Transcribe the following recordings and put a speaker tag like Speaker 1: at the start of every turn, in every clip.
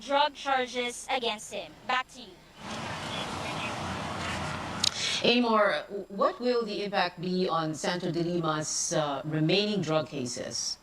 Speaker 1: drug charges against him. Back to you.
Speaker 2: Amor, what will the impact be on Senator De Lima's remaining drug cases?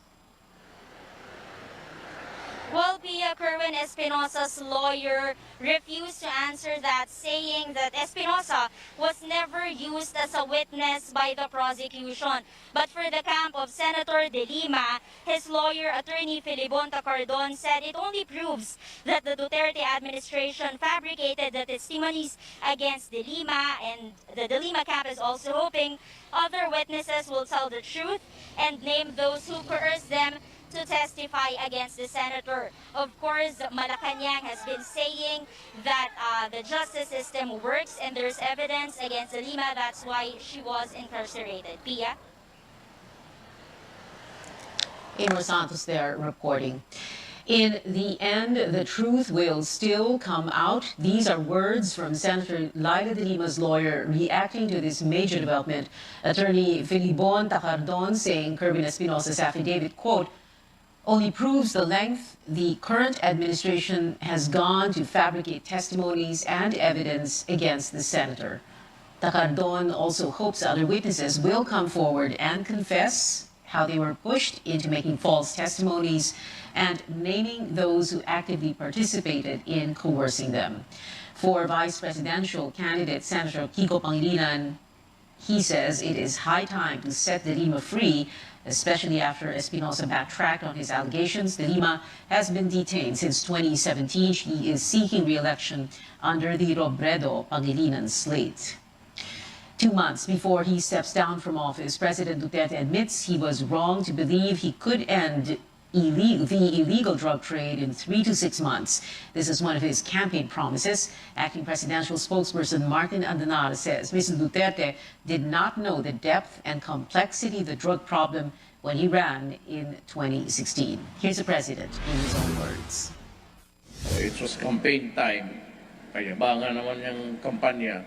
Speaker 1: Well, Pia, Kerwin Espinosa's lawyer refused to answer that, saying that Espinosa was never used as a witness by the prosecution. But for the camp of Senator De Lima, his lawyer, attorney Filibon Tacardon, said it only proves that the Duterte administration fabricated the testimonies against De Lima, and the De Lima camp is also hoping other witnesses will tell the truth and name those who coerced them to testify against the senator. Of course, Malacanang has been saying that the justice system works and there's evidence against Lima. That's why she was incarcerated. Pia?
Speaker 2: Amor Santos there reporting. In the end, the truth will still come out. These are words from Senator Laila De Lima's lawyer reacting to this major development. Attorney Filibon Tacardon saying Kerwin Espinosa's affidavit, quote, only proves the length the current administration has gone to fabricate testimonies and evidence against the senator. Tacardon also hopes other witnesses will come forward and confess how they were pushed into making false testimonies and naming those who actively participated in coercing them. For vice presidential candidate Senator Kiko Pangilinan, he says it is high time to set De Lima free, especially after Espinosa backtracked on his allegations. De Lima has been detained since 2017. He is seeking re-election under the Robredo Pangilinan slate. 2 months before he steps down from office, President Duterte admits he was wrong to believe he could end the illegal drug trade in 3 to 6 months. This is one of his campaign promises. Acting presidential spokesperson Martin Andanara says Mr. Duterte did not know the depth and complexity of the drug problem when he ran in 2016. Here's the president in his own words.
Speaker 3: It was campaign time. Kayabangan naman yung kampanya.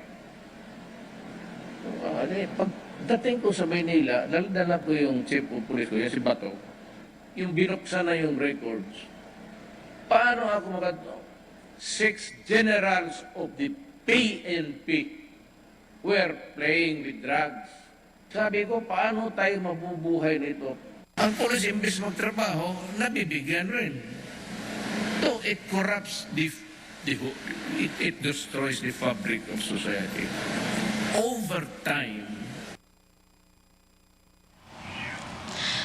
Speaker 3: Pagdating ko sa Maynila, dala ko yung chief of police ko, yung si Bato. Yung binuksan na yung records. Paano ako 6 generals of the PNP were playing with drugs. Sabi ko, paano tayo mabubuhay nito? Ang police, imbes magtrabaho, nabibigyan rin. So it corrupts it destroys the fabric of society. Over time,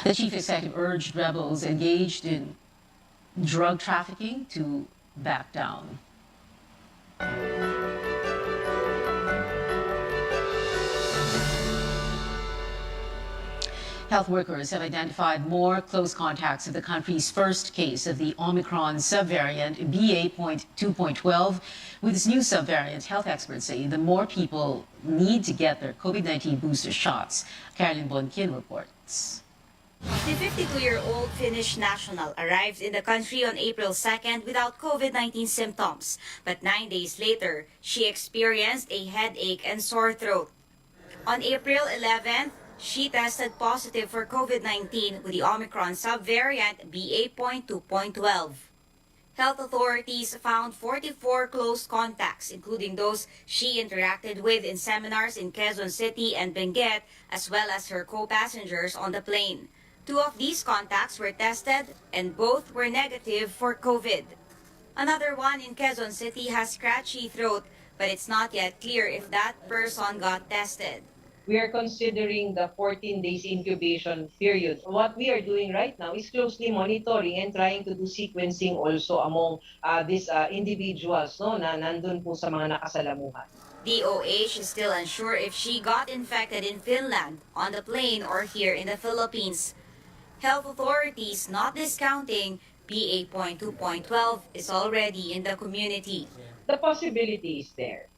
Speaker 2: The chief executive urged rebels engaged in drug trafficking to back down. Health workers have identified more close contacts of the country's first case of the Omicron subvariant BA.2.12. With this new subvariant, health experts say the more people need to get their COVID-19 booster shots. Carolyn Bonkin reports.
Speaker 4: The 52-year-old Finnish national arrived in the country on April 2nd without COVID-19 symptoms, but 9 days later, she experienced a headache and sore throat. On April 11th, she tested positive for COVID-19 with the Omicron subvariant BA.2.12. Health authorities found 44 close contacts, including those she interacted with in seminars in Quezon City and Benguet, as well as her co-passengers on the plane. 2 of these contacts were tested and both were negative for COVID. Another one in Quezon City has scratchy throat, but it's not yet clear if that person got tested.
Speaker 5: We are considering the 14 days incubation period. What we are doing right now is closely monitoring and trying to do sequencing also among these individuals na nandun po sa mga nakasalamuhan.
Speaker 4: DOH is still unsure if she got infected in Finland, on the plane, or here in the Philippines. Health authorities not discounting BA.2.12 is already in the community.
Speaker 5: The possibility is there.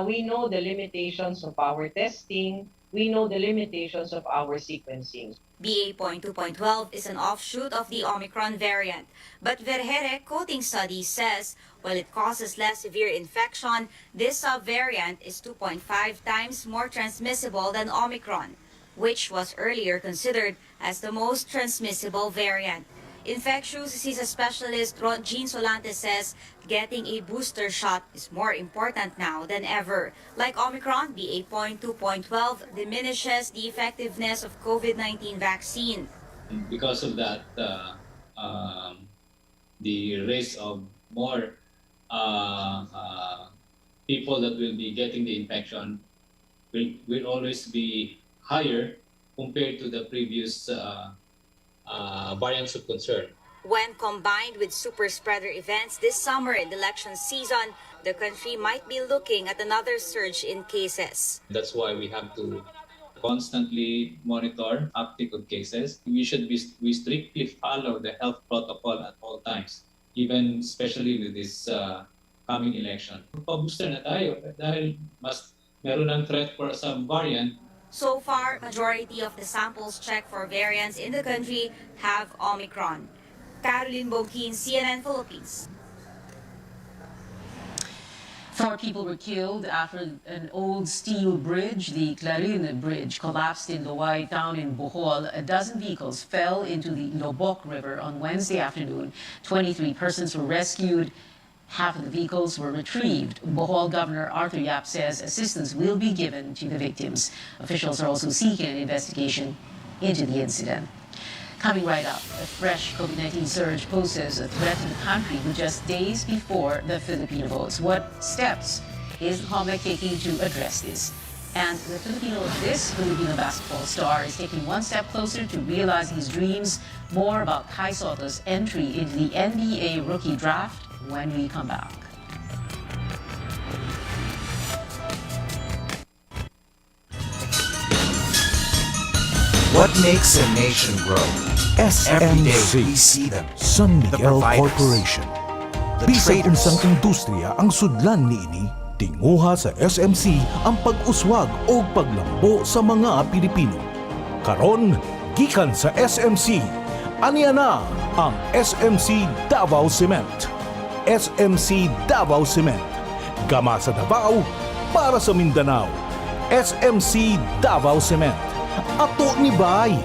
Speaker 5: We know the limitations of our testing. We know the limitations of our sequencing.
Speaker 4: BA.2.12 is an offshoot of the Omicron variant, but Verhere coding study says while it causes less severe infection, this subvariant is 2.5 times more transmissible than Omicron, which was earlier considered as the most transmissible variant. Infectious disease specialist Jean Solante says getting a booster shot is more important now than ever. Like Omicron, BA.2.12 diminishes the effectiveness of COVID-19 vaccine.
Speaker 6: Because of that, the risk of more people that will be getting the infection will always be higher compared to the previous variants of concern.
Speaker 4: When combined with super spreader events this summer and election season, the country might be looking at another surge in cases.
Speaker 6: That's why we have to constantly monitor uptick of cases. We strictly follow the health protocol at all times, even especially with this coming election. Pa-booster na tayo dahil meron ng threat for some variant.
Speaker 4: So far, majority of the samples checked for variants in the country have Omicron. Caroline Bongkin, CNN Philippines.
Speaker 2: 4 people were killed after an old steel bridge, the Clarin Bridge, collapsed in Laway town in Bohol. A dozen vehicles fell into the Lobok River on Wednesday afternoon. 23 persons were rescued. Half of the vehicles were retrieved. Bohol Governor Arthur Yap says assistance will be given to the victims. Officials are also seeking an investigation into the incident. Coming right up, a fresh COVID-19 surge poses a threat to the country with just days before the Filipino votes. What steps is the COMEC taking to address this? And this Filipino basketball star is taking one step closer to realizing his dreams. More about Kai Soto's entry into the NBA rookie draft when we come back.
Speaker 7: What makes a nation grow? Every day we see them.
Speaker 8: San
Speaker 7: The
Speaker 8: Miguel
Speaker 7: providers,
Speaker 8: Corporation.
Speaker 7: the
Speaker 8: Bisag
Speaker 7: traders,
Speaker 8: unsang industriya ang sudlan niini, tinguha sa SMC ang pag-uswag o paglambo sa mga Pilipino. Karon, gikan sa SMC, aniya na ang SMC Davao Cement. SMC Davao Cement. Gama sa Davao, para sa Mindanao. SMC Davao Cement. Ato ni Bay.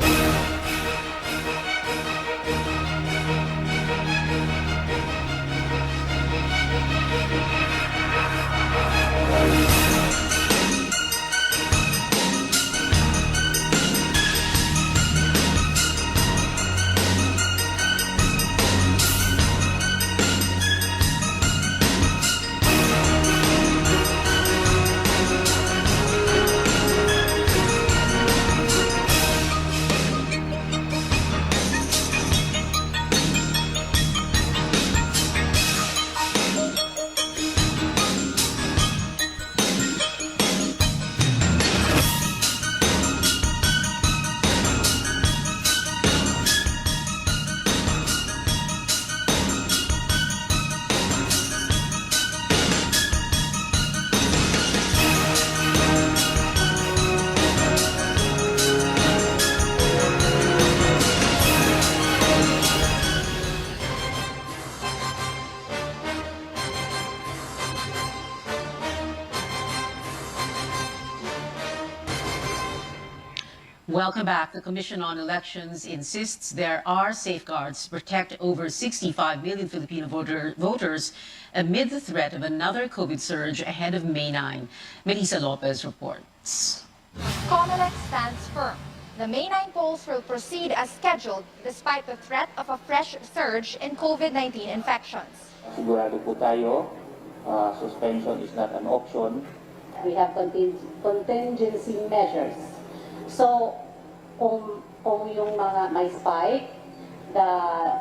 Speaker 2: Welcome back. The Commission on Elections insists there are safeguards to protect over 65 million Filipino voters amid the threat of another COVID surge ahead of May 9. Melissa Lopez reports.
Speaker 9: COMELEC stands firm. The May 9 polls will proceed as scheduled despite the threat of a fresh surge in COVID-19 infections.
Speaker 10: Sigurado po tayo, suspension is not an option.
Speaker 11: We have contingency measures. So, kung yung mga may spike, the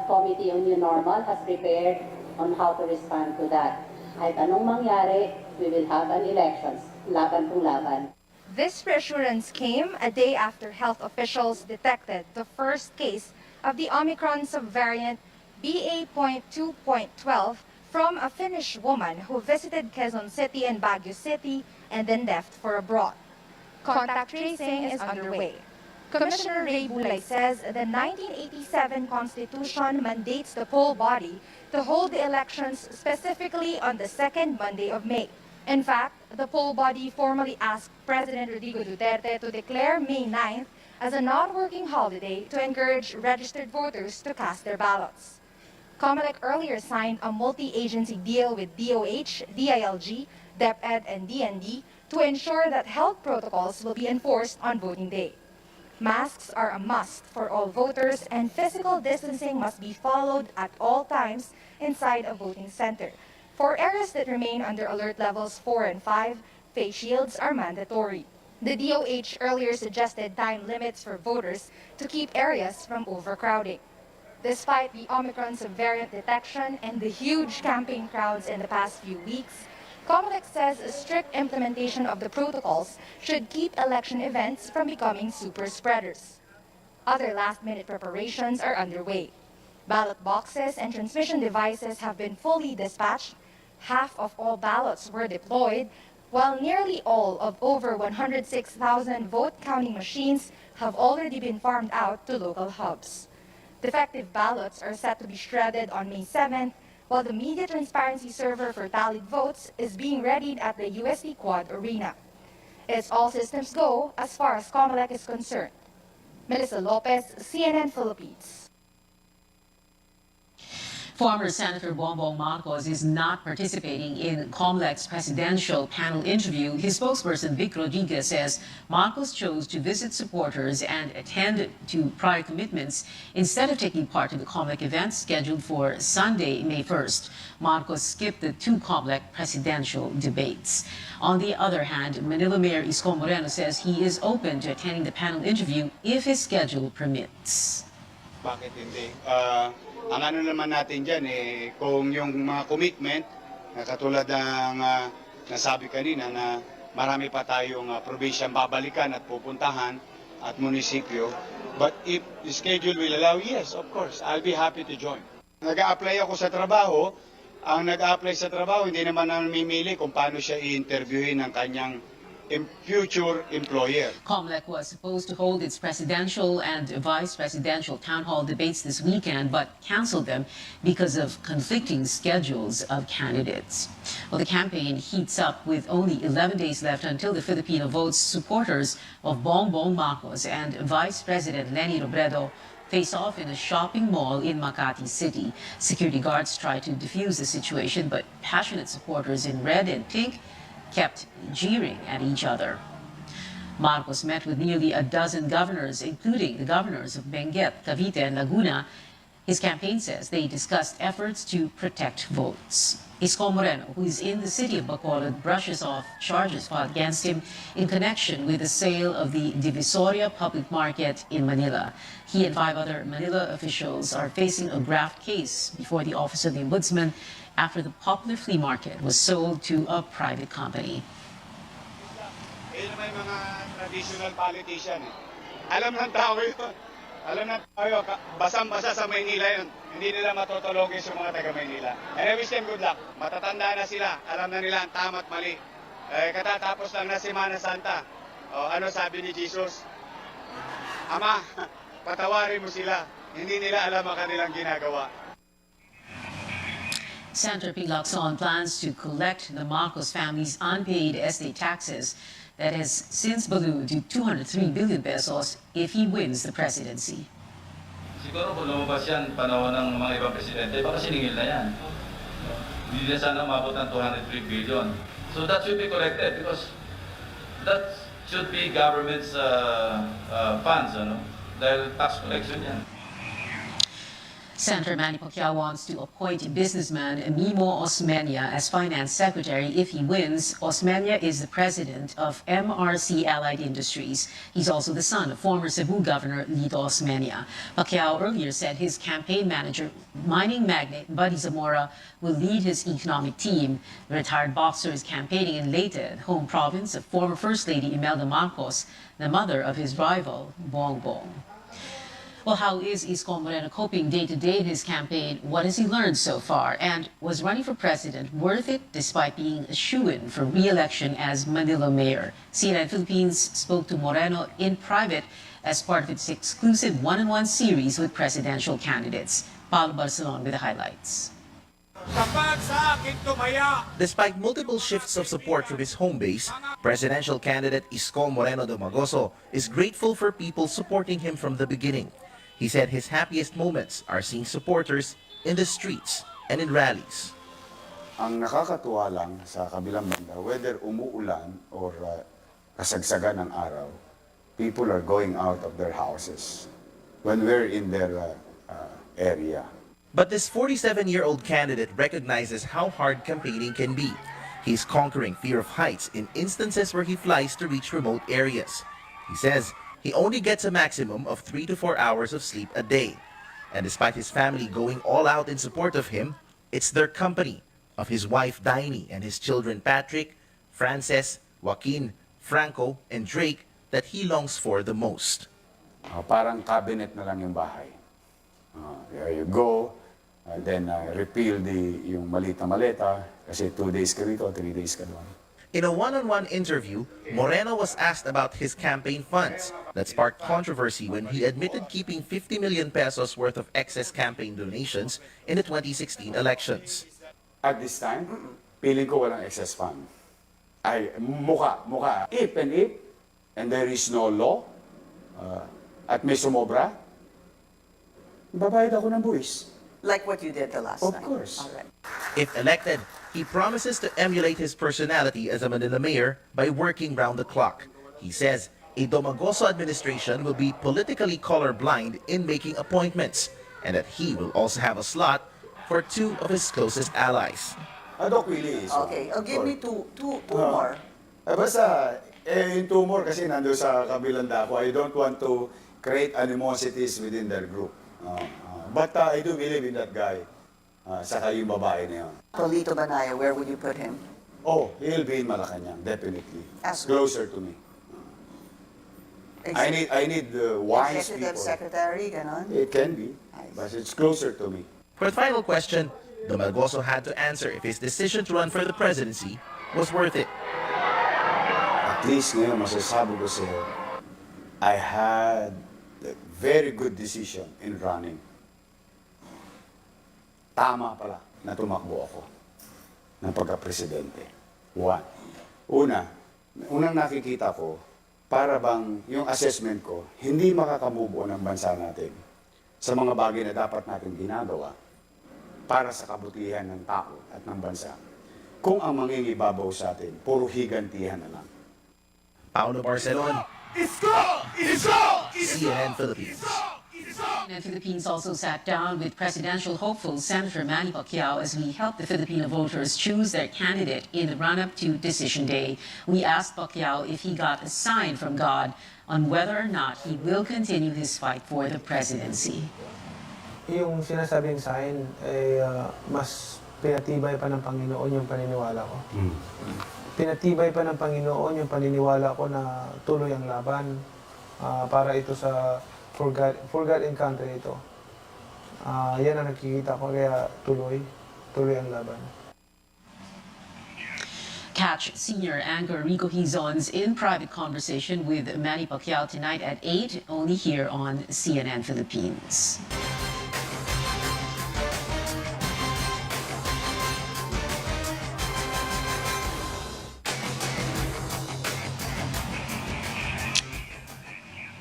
Speaker 11: Committee on New Normal has prepared on how to respond to that. Kahit anong mangyari, we will have an elections. Laban kung laban.
Speaker 9: This reassurance came a day after health officials detected the first case of the Omicron subvariant BA.2.12 from a Finnish woman who visited Quezon City and Baguio City and then left for abroad. Contact tracing is underway. Commissioner Ray Bulay says the 1987 Constitution mandates the poll body to hold the elections specifically on the second Monday of May. In fact, the poll body formally asked President Rodrigo Duterte to declare May 9th as a non-working holiday to encourage registered voters to cast their ballots. COMELEC earlier signed a multi-agency deal with DOH, DILG, DepEd, and DND to ensure that health protocols will be enforced on voting day. Masks are a must for all voters, and physical distancing must be followed at all times inside a voting center. For areas that remain under alert levels 4 and 5, face shields are mandatory. The DOH earlier suggested time limits for voters to keep areas from overcrowding. Despite the Omicron subvariant detection and the huge campaign crowds in the past few weeks, COMELEC says a strict implementation of the protocols should keep election events from becoming super spreaders. Other last-minute preparations are underway. Ballot boxes and transmission devices have been fully dispatched. Half of all ballots were deployed, while nearly all of over 106,000 vote-counting machines have already been farmed out to local hubs. Defective ballots are set to be shredded on May 7th, while the media transparency server for tallied votes is being readied at the UST Quad Arena. It's all systems go as far as COMELEC is concerned. Melissa Lopez, CNN Philippines.
Speaker 2: Former Senator Bongbong Marcos is not participating in COMELEC's presidential panel interview. His spokesperson, Vic Rodriguez, says Marcos chose to visit supporters and attend to prior commitments instead of taking part in the COMELEC event scheduled for Sunday, May 1st. Marcos skipped the two COMELEC presidential debates. On the other hand, Manila Mayor Isko Moreno says he is open to attending the panel interview if his schedule permits.
Speaker 12: Bakit hindi? Ang ano naman natin dyan, kung yung mga commitment, katulad ng nasabi kanina na marami pa tayong probinsyang babalikan at pupuntahan at munisipyo. But if the schedule will allow, yes, of course, I'll be happy to join. Nag-a-apply ako sa trabaho. Ang nag-a-apply sa trabaho, hindi naman namimili kung paano siya i-interviewin ng kanyang future employer.
Speaker 2: COMELEC was supposed to hold its presidential and vice presidential town hall debates this weekend, but canceled them because of conflicting schedules of candidates. Well, the campaign heats up with only 11 days left until the Filipino votes. Supporters of Bongbong Marcos and Vice President Leni Robredo face off in a shopping mall in Makati City. Security guards tried to defuse the situation, but passionate supporters in red and pink kept jeering at each other. Marcos met with nearly a dozen governors, including the governors of Benguet, Cavite, and Laguna. His campaign says they discussed efforts to protect votes. Isko Moreno, who is in the city of Bacolod, brushes off charges filed against him in connection with the sale of the Divisoria Public Market in Manila. He and 5 other Manila officials are facing a graft case before the Office of the Ombudsman after the popular flea market was sold to a private company.
Speaker 12: May mga traditional politician. Alam ng tao yun. Alam ng tao yun. Basang-basa sa Maynila yun. Hindi nila matutulogin sa mga taga-Maynila. And I wish them good luck. Matatanda na sila. Alam na nila ang tama at mali. Katatapos lang na Semana Santa. Ano sabi ni Jesus? Ama, patawarin mo sila. Hindi nila alam ang kanilang ginagawa.
Speaker 2: Senator Ping Lacson plans to collect the Marcos family's unpaid estate taxes that has since ballooned to 203 billion pesos if he wins the presidency.
Speaker 13: Siguro kung lumabas yan panahon ng mga ibang presidente, baka siningil na yan. Hindi na sana umabot ng 203 billion. So that should be collected because that should be government's funds, dahil tax collection yan.
Speaker 2: Senator Manny Pacquiao wants to appoint businessman Mimo Osmeña as finance secretary if he wins. Osmeña is the president of MRC Allied Industries. He's also the son of former Cebu Governor Lito Osmeña. Pacquiao earlier said his campaign manager, mining magnate Buddy Zamora, will lead his economic team. The retired boxer is campaigning in Leyte, home province of former First Lady Imelda Marcos, the mother of his rival, Bongbong. Well, how is Isko Moreno coping day-to-day in his campaign? What has he learned so far? And was running for president worth it despite being a shoo-in for re-election as Manila mayor? CNN Philippines spoke to Moreno in private as part of its exclusive one-on-one series with presidential candidates. Paulo Barcelon with the highlights.
Speaker 14: Despite multiple shifts of support from his home base, presidential candidate Isko Moreno Domagoso is grateful for people supporting him from the beginning. He said his happiest moments are seeing supporters in the streets and in rallies.
Speaker 12: Ang nakakatuwa lang sa kabilang banda, whether umuulan or kasagsagan ng araw, people are going out of their houses when we're in their area.
Speaker 14: But this 47-year-old candidate recognizes how hard campaigning can be. He's conquering fear of heights in instances where he flies to reach remote areas. He says he only gets a maximum of 3 to 4 hours of sleep a day. And despite his family going all out in support of him, it's their company of his wife Daini and his children Patrick, Frances, Joaquin, Franco, and Drake that he longs for the most.
Speaker 12: Parang cabinet na lang yung bahay. There you go, then repeal yung maliit na maleta, kasi 2 days ka rito, 3 days ka doon.
Speaker 14: In a one-on-one interview, Moreno was asked about his campaign funds that sparked controversy when he admitted keeping 50 million pesos worth of excess campaign donations in the 2016 elections.
Speaker 12: At this time, feeling ko walang excess fund. Ay, mukha. If and there is no law, at may sumobra, babayad ako ng buwis.
Speaker 15: Like what you did the last
Speaker 12: Of
Speaker 15: time?
Speaker 12: course.
Speaker 15: All right.
Speaker 14: If elected, he promises to emulate his personality as a Manila mayor by working round the clock. He says a Domagoso administration will be politically colorblind in making appointments, and that he will also have a slot for 2 of his closest allies.
Speaker 12: Doc Willie is
Speaker 15: Okay, give me two more.
Speaker 12: Basta, yung 2 more kasi nando sa kabilang dako. I don't want to create animosities within their group. But I do believe in that guy. Saka yung babae na yun.
Speaker 15: Polito Banaya, where would you put him?
Speaker 12: Oh, he'll be in Malacanang, definitely.
Speaker 15: As
Speaker 12: Closer to me. I need wise
Speaker 15: Executive
Speaker 12: people.
Speaker 15: Secretary, ganon?
Speaker 12: It can be, but it's closer to me.
Speaker 14: For the final question, Domagoso had to answer if his decision to run for the presidency was worth it.
Speaker 12: At least ngayon, masasabi ko sa'yo, I had a very good decision in running. Tama pala na tumakbo ako ng pagka-presidente. Unang nakikita ko, para bang yung assessment ko, hindi makakamubo ng bansa natin sa mga bagay na dapat natin ginagawa para sa kabutihan ng tao at ng bansa. Kung ang mangingibabaw sa atin, puro higantihan na lang.
Speaker 14: Paolo Barcelon, CNN Philippines.
Speaker 2: CNN Philippines also sat down with presidential hopeful Senator Manny Pacquiao as we help the Filipino voters choose their candidate in the run-up to Decision Day. We asked Pacquiao if he got a sign from God on whether or not he will continue his fight for the presidency.
Speaker 16: Yung sinasabing sign ay mas pinatibay pa ng Panginoon yung paniniwala ko. Pinatibay pa ng Panginoon yung paniniwala ko na tuloy ang laban para ito sa for God and country ito. Yan ang nakikita ko, kaya tuloy ang laban.
Speaker 2: Catch senior anchor Rico Hizon's in private conversation with Manny Pacquiao tonight at 8, only here on CNN Philippines.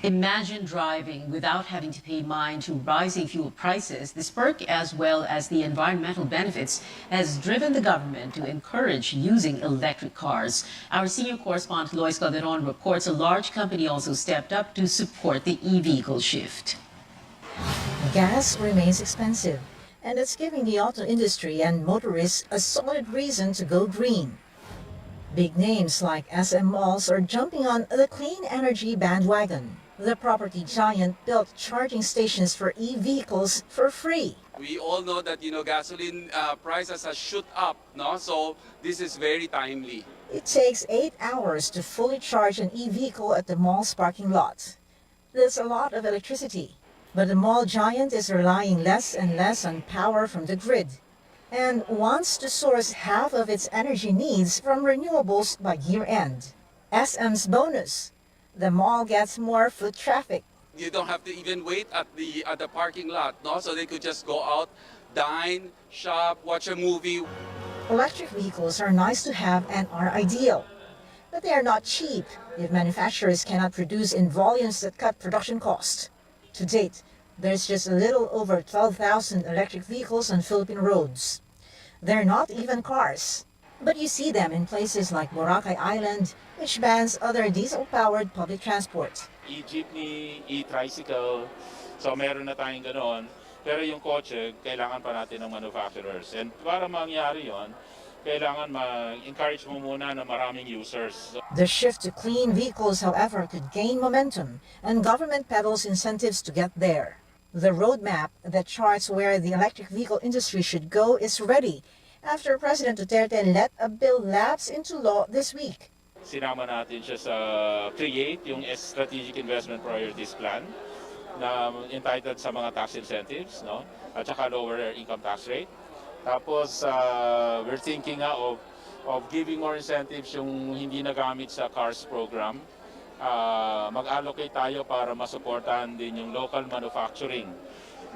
Speaker 2: Imagine driving without having to pay mind to rising fuel prices. This perk, as well as the environmental benefits, has driven the government to encourage using electric cars. Our senior correspondent Lois Calderon reports a large company also stepped up to support the e-vehicle shift.
Speaker 17: Gas remains expensive, and it's giving the auto industry and motorists a solid reason to go green. Big names like SM Malls are jumping on the clean energy bandwagon. The property giant built charging stations for e-vehicles for free.
Speaker 18: We all know that, gasoline prices have shoot up, no? So this is very timely.
Speaker 17: It takes 8 hours to fully charge an e-vehicle at the mall's parking lot. That's a lot of electricity, but the mall giant is relying less and less on power from the grid and wants to source half of its energy needs from renewables by year-end. SM's bonus: the mall gets more foot traffic.
Speaker 18: You don't have to even wait at the parking lot, no? So they could just go out dine, shop, watch a movie.
Speaker 17: Electric vehicles are nice to have and are ideal. But they are not cheap if manufacturers cannot produce in volumes that cut production costs. To date, there's just a little over 12,000 electric vehicles on Philippine roads. They're not even cars, but you see them in places like Boracay Island, which bans other diesel-powered public transport.
Speaker 19: E-jeepney, e-tricycle, so meron na tayong ganoon. Pero yung kotse, kailangan pa natin ng manufacturers. And para mangyari yon, kailangan ma-encourage mo muna na maraming users.
Speaker 17: The shift to clean vehicles, however, could gain momentum, and government peddles incentives to get there. The roadmap that charts where the electric vehicle industry should go is ready after President Duterte let a bill lapse into law this week.
Speaker 19: Sinama natin siya sa CREATE, yung Strategic Investment Priorities Plan, na entitled sa mga tax incentives, no? At saka lower income tax rate. Tapos, we're thinking of giving more incentives yung hindi nagamit sa CARS program. Mag-allocate tayo para masuportahan din yung local manufacturing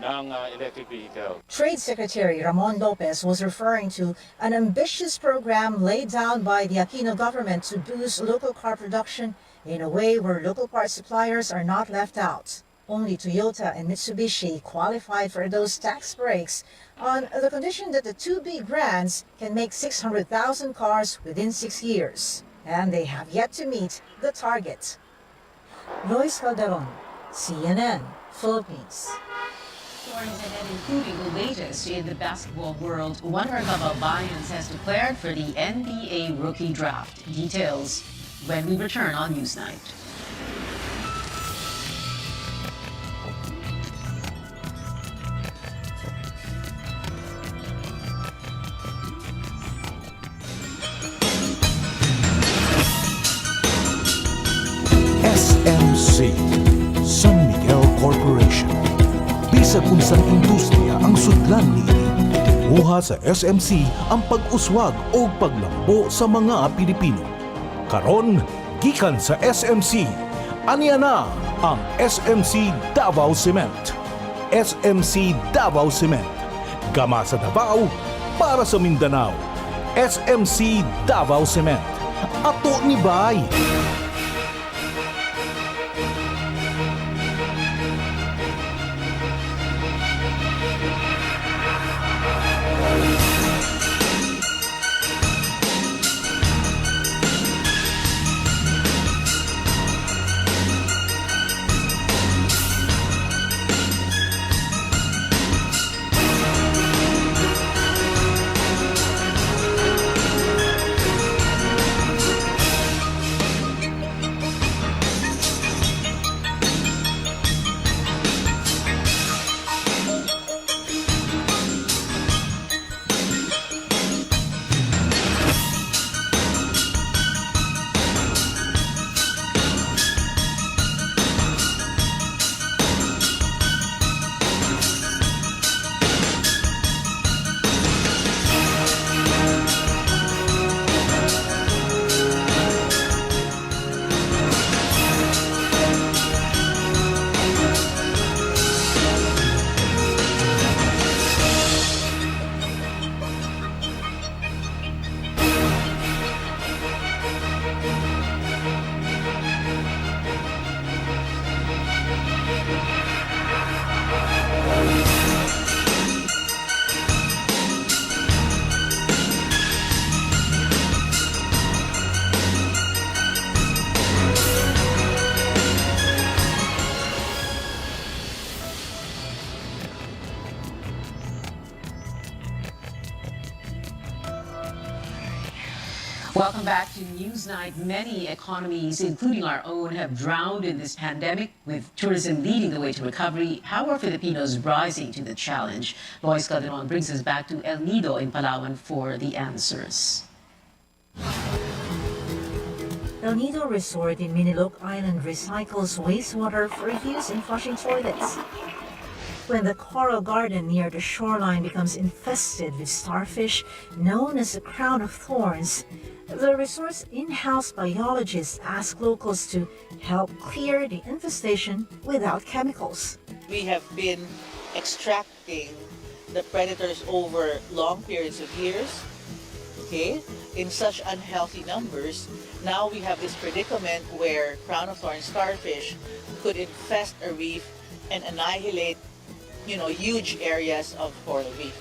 Speaker 19: ng electric vehicle.
Speaker 17: Trade Secretary Ramon Lopez was referring to an ambitious program laid down by the Aquino government to boost local car production in a way where local part suppliers are not left out. Only Toyota and Mitsubishi qualified for those tax breaks on the condition that the two big brands can make 600,000 cars within 6 years. And they have yet to meet the target. Lois Calderon, CNN, Philippines.
Speaker 2: Stories ahead, including the latest in the basketball world. One of our Davao Bayans has declared for the NBA rookie draft. Details when we return on Newsnight.
Speaker 8: SMC, San Miguel Corporation. Bisag unsang industriya ang sudlan niini, tinguha sa SMC ang pag-uswag o paglambo sa mga Pilipino. Karon, gikan sa SMC, aniya na ang SMC Davao Cement. SMC Davao Cement, gama sa Davao para sa Mindanao. SMC Davao Cement, ato ni Bay.
Speaker 2: Welcome back to Newsnight. Many economies, including our own, have drowned in this pandemic, with tourism leading the way to recovery. How are Filipinos rising to the challenge? Lois Calderon brings us back to El Nido in Palawan for the answers.
Speaker 17: El Nido Resort in Miniloc Island recycles wastewater for use in flushing toilets. When the coral garden near the shoreline becomes infested with starfish known as the crown of thorns, the resort's in-house biologists ask locals to help clear the infestation without chemicals.
Speaker 20: We have been extracting the predators over long periods of years, okay, in such unhealthy numbers, now we have this predicament where crown of thorns starfish could infest a reef and annihilate, huge areas of coral reef.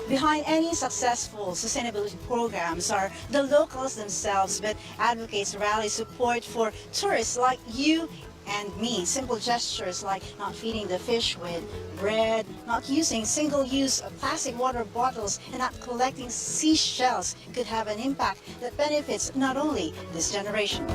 Speaker 17: Behind any successful sustainability programs are the locals themselves, but advocates rally support for tourists like you and me. Simple gestures like not feeding the fish with bread, not using single-use plastic water bottles, and not collecting seashells could have an impact that benefits not only this generation.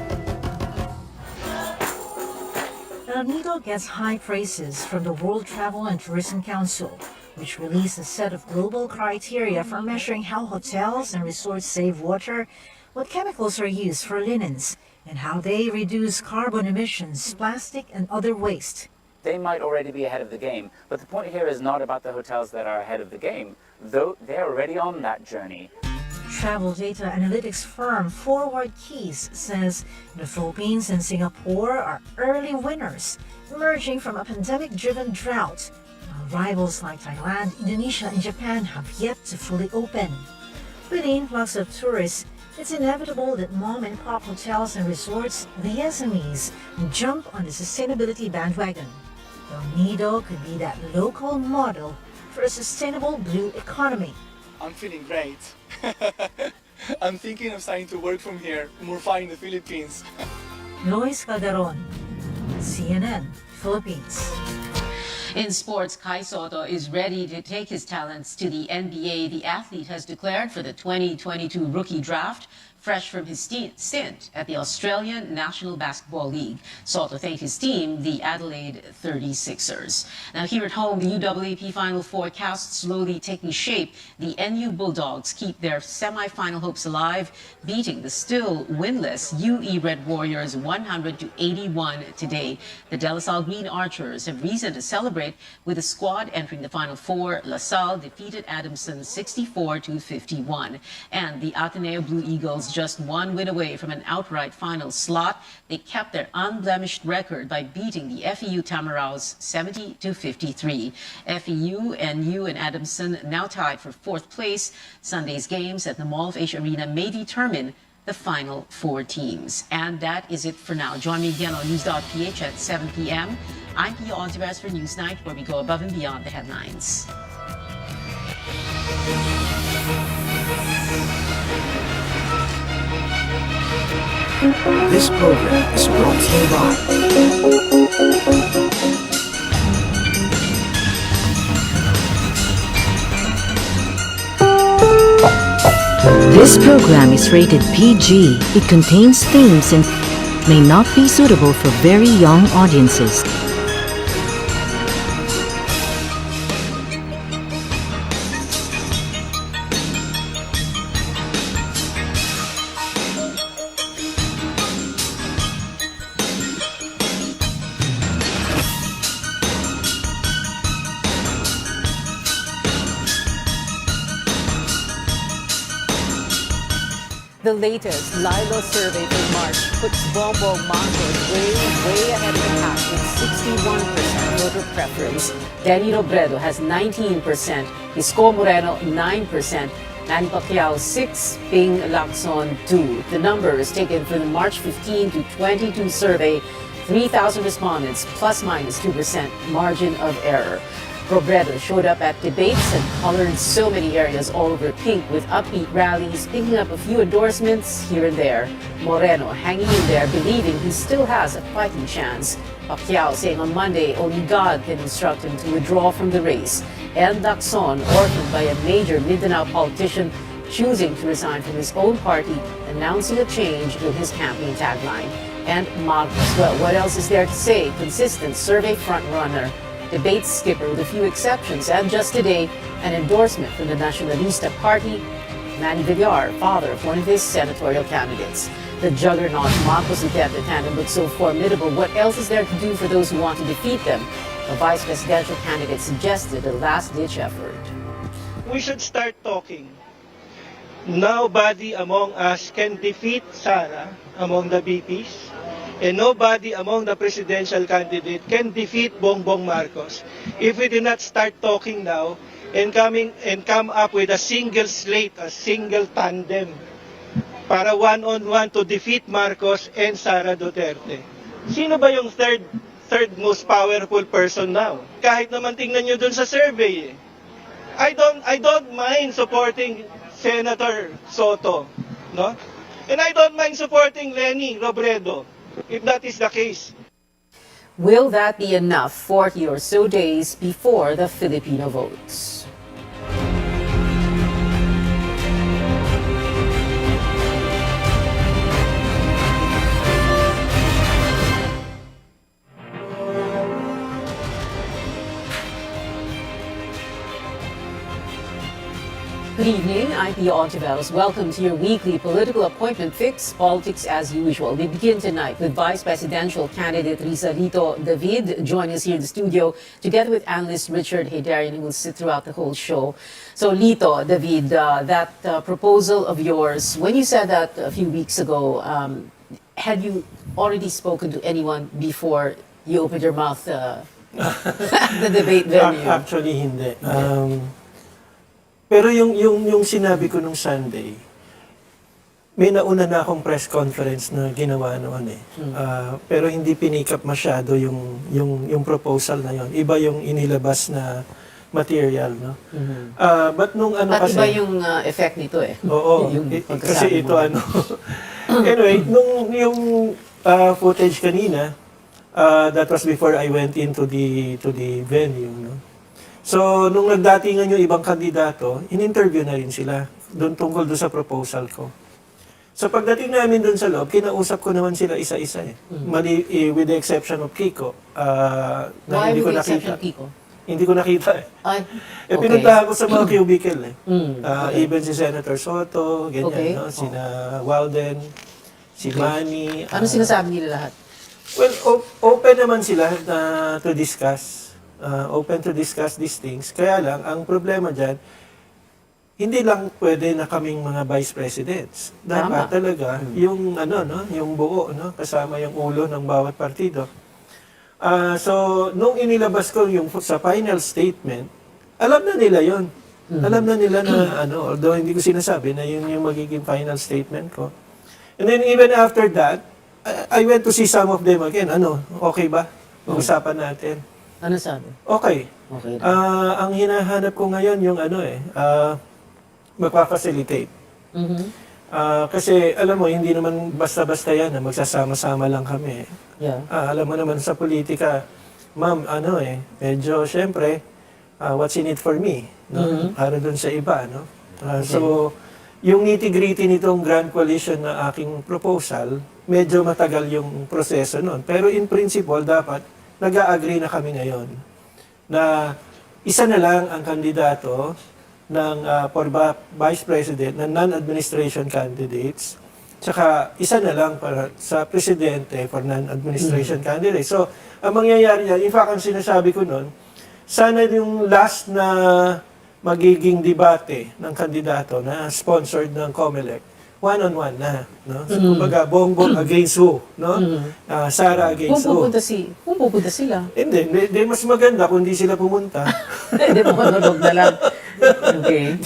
Speaker 17: El Nido gets high praises from the World Travel and Tourism Council, which released a set of global criteria for measuring how hotels and resorts save water, what chemicals are used for linens, and how they reduce carbon emissions, plastic, and other waste.
Speaker 21: They might already be ahead of the game, but the point here is not about the hotels that are ahead of the game, though they're already on that journey.
Speaker 17: Travel data analytics firm Forward Keys says the Philippines and Singapore are early winners, emerging from a pandemic-driven drought, while rivals like Thailand, Indonesia, and Japan have yet to fully open. With the influx of tourists, it's inevitable that mom-and-pop hotels and resorts, the SMEs, jump on the sustainability bandwagon. El Nido could be that local model for a sustainable blue economy.
Speaker 22: I'm feeling great. I'm thinking of starting to work from here, more fun in the Philippines.
Speaker 17: Lois Calderon, CNN, Philippines.
Speaker 2: In sports, Kai Soto is ready to take his talents to the NBA. The athlete has declared for the 2022 rookie draft, fresh from his stint at the Australian National Basketball League. Soto thanked his team, the Adelaide 36ers. Now here at home, the UAAP Final Four cast slowly taking shape. The NU Bulldogs keep their semi-final hopes alive, beating the still winless UE Red Warriors 100-81 today. The De La Salle Green Archers have reason to celebrate with the squad entering the Final Four. La Salle defeated Adamson 64-51. And the Ateneo Blue Eagles just one win away from an outright final slot. They kept their unblemished record by beating the FEU Tamaraws 70-53. FEU, NU, and Adamson now tied for fourth place. Sunday's games at the Mall of Asia Arena may determine the final four teams. And that is it for now. Join me again on News.ph at 7 p.m. I'm Pia Ontiveros for Newsnight, where we go above and beyond the headlines.
Speaker 7: This program is brought to you by
Speaker 23: This program is rated PG. It contains themes and may not be suitable for very young audiences.
Speaker 2: The latest Lilo survey for March puts Bongbong Marcos way ahead of the pack with 61% voter preference. Danny Robredo has 19%, Isko Moreno 9%, Manny Pacquiao 6%, Ping Lacson 2%. The numbers taken from the March 15 to 22 survey, 3,000 respondents, plus minus 2% margin of error. Robredo showed up at debates and colored so many areas all over pink with upbeat rallies, picking up a few endorsements here and there. Moreno hanging in there, believing he still has a fighting chance. Pacquiao saying on Monday only God can instruct him to withdraw from the race. And Lacson, orphaned by a major Mindanao politician, choosing to resign from his own party, announcing a change in his campaign tagline. And Marcos, well, what else is there to say? Consistent survey frontrunner. Debate skipper with a few exceptions, and just today, an endorsement from the Nacionalista Party. Manny Villar, father of one of his senatorial candidates. The juggernaut Marcos Duterte tandem looks so formidable. What else is there to do for those who want to defeat them? A vice presidential candidate suggested a last-ditch effort.
Speaker 24: We should start talking. Nobody among us can defeat Sara among the VPs. And nobody among the presidential candidate can defeat Bongbong Marcos. If we do not start talking now, and come up with a single slate, a single tandem para one-on-one to defeat Marcos and Sara Duterte. Sino ba yung third most powerful person now? Kahit naman tingnan nyo dun sa survey, I don't mind supporting Senator Soto, no? And I don't mind supporting Lenny Robredo, if that is the case.
Speaker 2: Will that be enough 40 or so days before the Filipino votes? Good evening, I'm Pia Ontiveros. Welcome to your weekly political appointment fix, Politics as Usual. We begin tonight with Vice Presidential candidate Lito David joining us here in the studio, together with analyst Richard Haydarian, who will sit throughout the whole show. So Lito, David, that proposal of yours, when you said that a few weeks ago, had you already spoken to anyone before you opened your mouth at the debate venue?
Speaker 1: Actually, hindi. Pero yung sinabi ko nung Sunday, may nauna na akong press conference na ginawa noon eh. Pero hindi pinikap masyado yung proposal na yon. Iba yung inilabas na material, no? But nung ano
Speaker 2: At
Speaker 1: kasi...
Speaker 2: iba yung effect nito eh.
Speaker 1: Oo. Kasi ito ano... Anyway, nung yung footage kanina, that was before I went into the venue, no? So, nung nagdatingan yung ibang kandidato, in-interview na rin sila doon tungkol doon sa proposal ko. So, pagdating namin doon sa loob, kinausap ko naman sila isa-isa eh. With the exception of Kiko.
Speaker 2: Why with the exception of Kiko?
Speaker 1: Hindi ko nakita eh.
Speaker 2: Okay.
Speaker 1: Pinuntahan ko sa mga cubicle eh. Even si Senator Soto, ganyan, no? Sina Walden, si Manny.
Speaker 2: Ano sinasabi nila lahat?
Speaker 1: Well, open naman sila to discuss. Open to discuss these things. Kaya lang, ang problema dyan, hindi lang pwede na kaming mga vice presidents. Dapat talaga yung yung buo, no, kasama yung ulo ng bawat partido. So nung inilabas ko yung sa final statement, alam na nila yon. Alam na nila na although hindi ko sinasabi na yun yung magiging final statement ko. And then even after that, I went to see some of them again. Okay ba? Pag-usapan natin.
Speaker 2: Ano sabi?
Speaker 1: Okay. Ang hinahanap ko ngayon yung magpa-facilitate. Kasi alam mo, hindi naman basta-basta yan na magsasama-sama lang kami.
Speaker 2: Yeah.
Speaker 1: Alam mo naman sa politika, ma'am, medyo syempre, what's in it for me? No? Para dun sa iba, no? So, yung nitty-gritty nitong Grand Coalition na aking proposal, medyo matagal yung proseso nun. Pero in principle, dapat nag-a-agree na kami ngayon na isa na lang ang kandidato ng for Vice President na non-administration candidates, tsaka isa na lang para sa Presidente for non-administration candidates. So, ang mangyayari yan, in fact, ang sinasabi ko nun, sana yung last na magiging debate ng kandidato na sponsored ng COMELEC, one-on-one na, no? So, kumbaga, Bongbong against who, no? Sara against who.
Speaker 2: Kung pupunta sila.
Speaker 1: Hindi, mas maganda kung di sila pumunta.
Speaker 2: Hindi mo manonog na lang. Okay.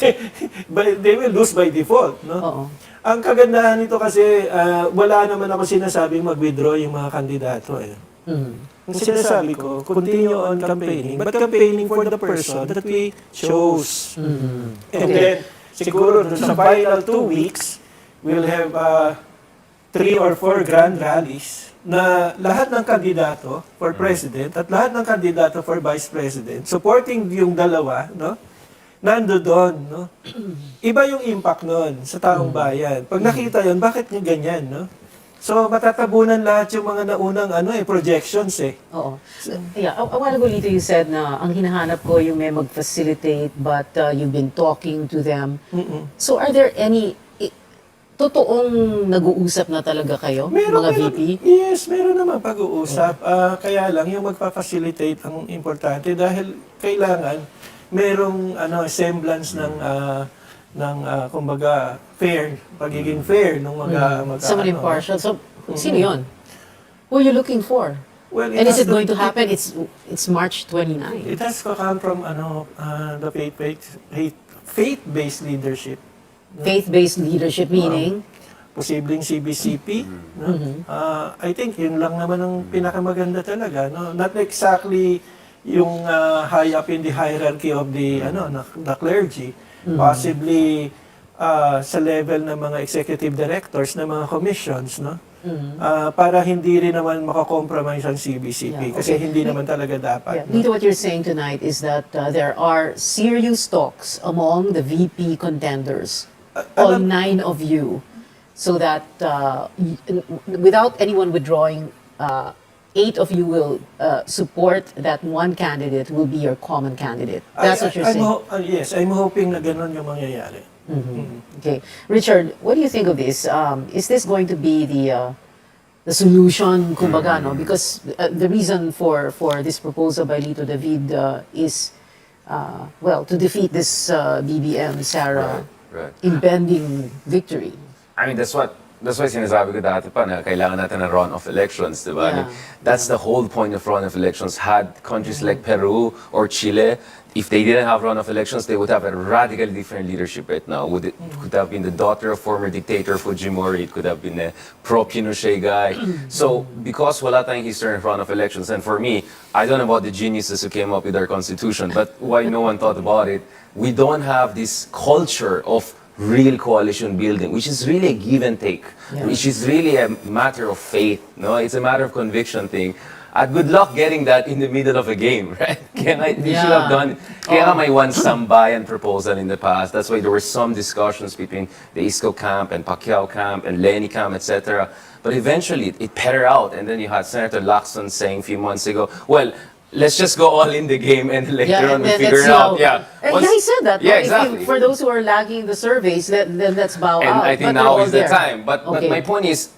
Speaker 1: They will lose by default, no?
Speaker 2: Oo.
Speaker 1: Ang kagandahan nito kasi, wala naman ako sinasabing mag-withdraw yung mga kandidato, eh. Ang sinasabi ko, continue on campaigning, but campaigning for the person that we chose. And then, siguro sa final 2 weeks, we'll have 3 or 4 grand rallies na lahat ng kandidato for president at lahat ng kandidato for vice president supporting yung dalawa, no? Nando doon, no? Iba yung impact noon sa taong bayan. Pag nakita yon, bakit niya ganyan, no? So matatabunan lahat yung mga naunang projections eh.
Speaker 2: Oo. Yeah, a while ago, Lito, you said na ang hinahanap ko yung may mag-facilitate but you've been talking to them. So are there any totoong nag-uusap na talaga kayo, mga VP?
Speaker 1: Yes, meron naman pag-uusap. Kaya lang, yung magpa-facilitate ang importante dahil kailangan merong semblance ng kumbaga, pagiging fair ng
Speaker 2: Someone impartial. So, sino yun? Who are you looking for?
Speaker 1: Well,
Speaker 2: And is
Speaker 1: has
Speaker 2: it going to happen? It's March 29.
Speaker 1: It has to come from the faith-based leadership. No?
Speaker 2: Faith-based leadership meaning?
Speaker 1: Posibleng CBCP. No? I think yun lang naman ang pinakamaganda talaga. No? Not exactly yung high up in the hierarchy of the the clergy. Possibly sa level ng mga executive directors ng mga commissions, no? Para hindi rin naman makakompromise ang CBCP kasi hindi naman talaga dapat. No?
Speaker 2: Dito, what you're saying tonight is that there are serious talks among the VP contenders, all 9 of you, so that without anyone withdrawing, 8 of you will support that one candidate will be your common candidate. That's what you're saying.
Speaker 1: Yes, I'm hoping na ganun yung mangyayari.
Speaker 2: Okay, Richard, what do you think of this? Is this going to be the solution, kumbaga, no? Because the reason for this proposal by Lito David is to defeat this BBM Sara impending victory.
Speaker 3: I mean, that's why sinasabi ko dati pa na kailangan natin ng runoff elections, di ba? I mean, that's the whole point of runoff elections. Had countries like Peru or Chile, if they didn't have runoff elections, they would have a radically different leadership right now. It could have been the daughter of former dictator Fujimori. It could have been a pro-Pinochet guy. So, because wala tayong history of runoff elections, and for me, I don't know about the geniuses who came up with our constitution, but why no one thought about it, we don't have this culture of real coalition building, which is really a give and take, which is really a matter of faith. No, it's a matter of conviction thing. Good luck getting that in the middle of a game, right? We should have done. Kaya may one sambayan proposal in the past. That's why there were some discussions between the Isko camp and Pacquiao camp and Lenny camp, etc. But eventually it petered out, and then you had Senator Lacson saying a few months ago, well, let's just go all in the game and later on we figure it out.
Speaker 2: He said that.
Speaker 3: Yeah,
Speaker 2: no?
Speaker 3: exactly.
Speaker 2: For those who are lagging the surveys, then let's bow
Speaker 3: And
Speaker 2: out.
Speaker 3: I think
Speaker 2: But
Speaker 3: now
Speaker 2: they're
Speaker 3: is the
Speaker 2: all there.
Speaker 3: time. But my point is,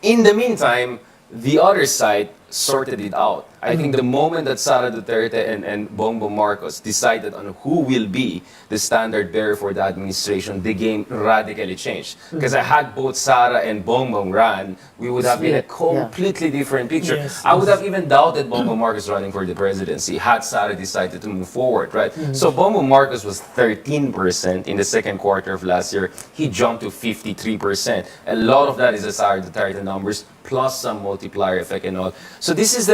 Speaker 3: in the meantime, the other side sorted it out. I think the moment that Sara Duterte and Bongbong Marcos decided on who will be the standard bearer for the administration, the game radically changed. Because I had both Sara and Bongbong run, we would have been a completely different picture.
Speaker 1: Yes,
Speaker 3: I would have even doubted Bongbong Marcos running for the presidency had Sara decided to move forward, right? So Bongbong Marcos was 13% in the second quarter of last year. He jumped to 53%. A lot of that is the Sara Duterte numbers, plus some multiplier effect and all. So this is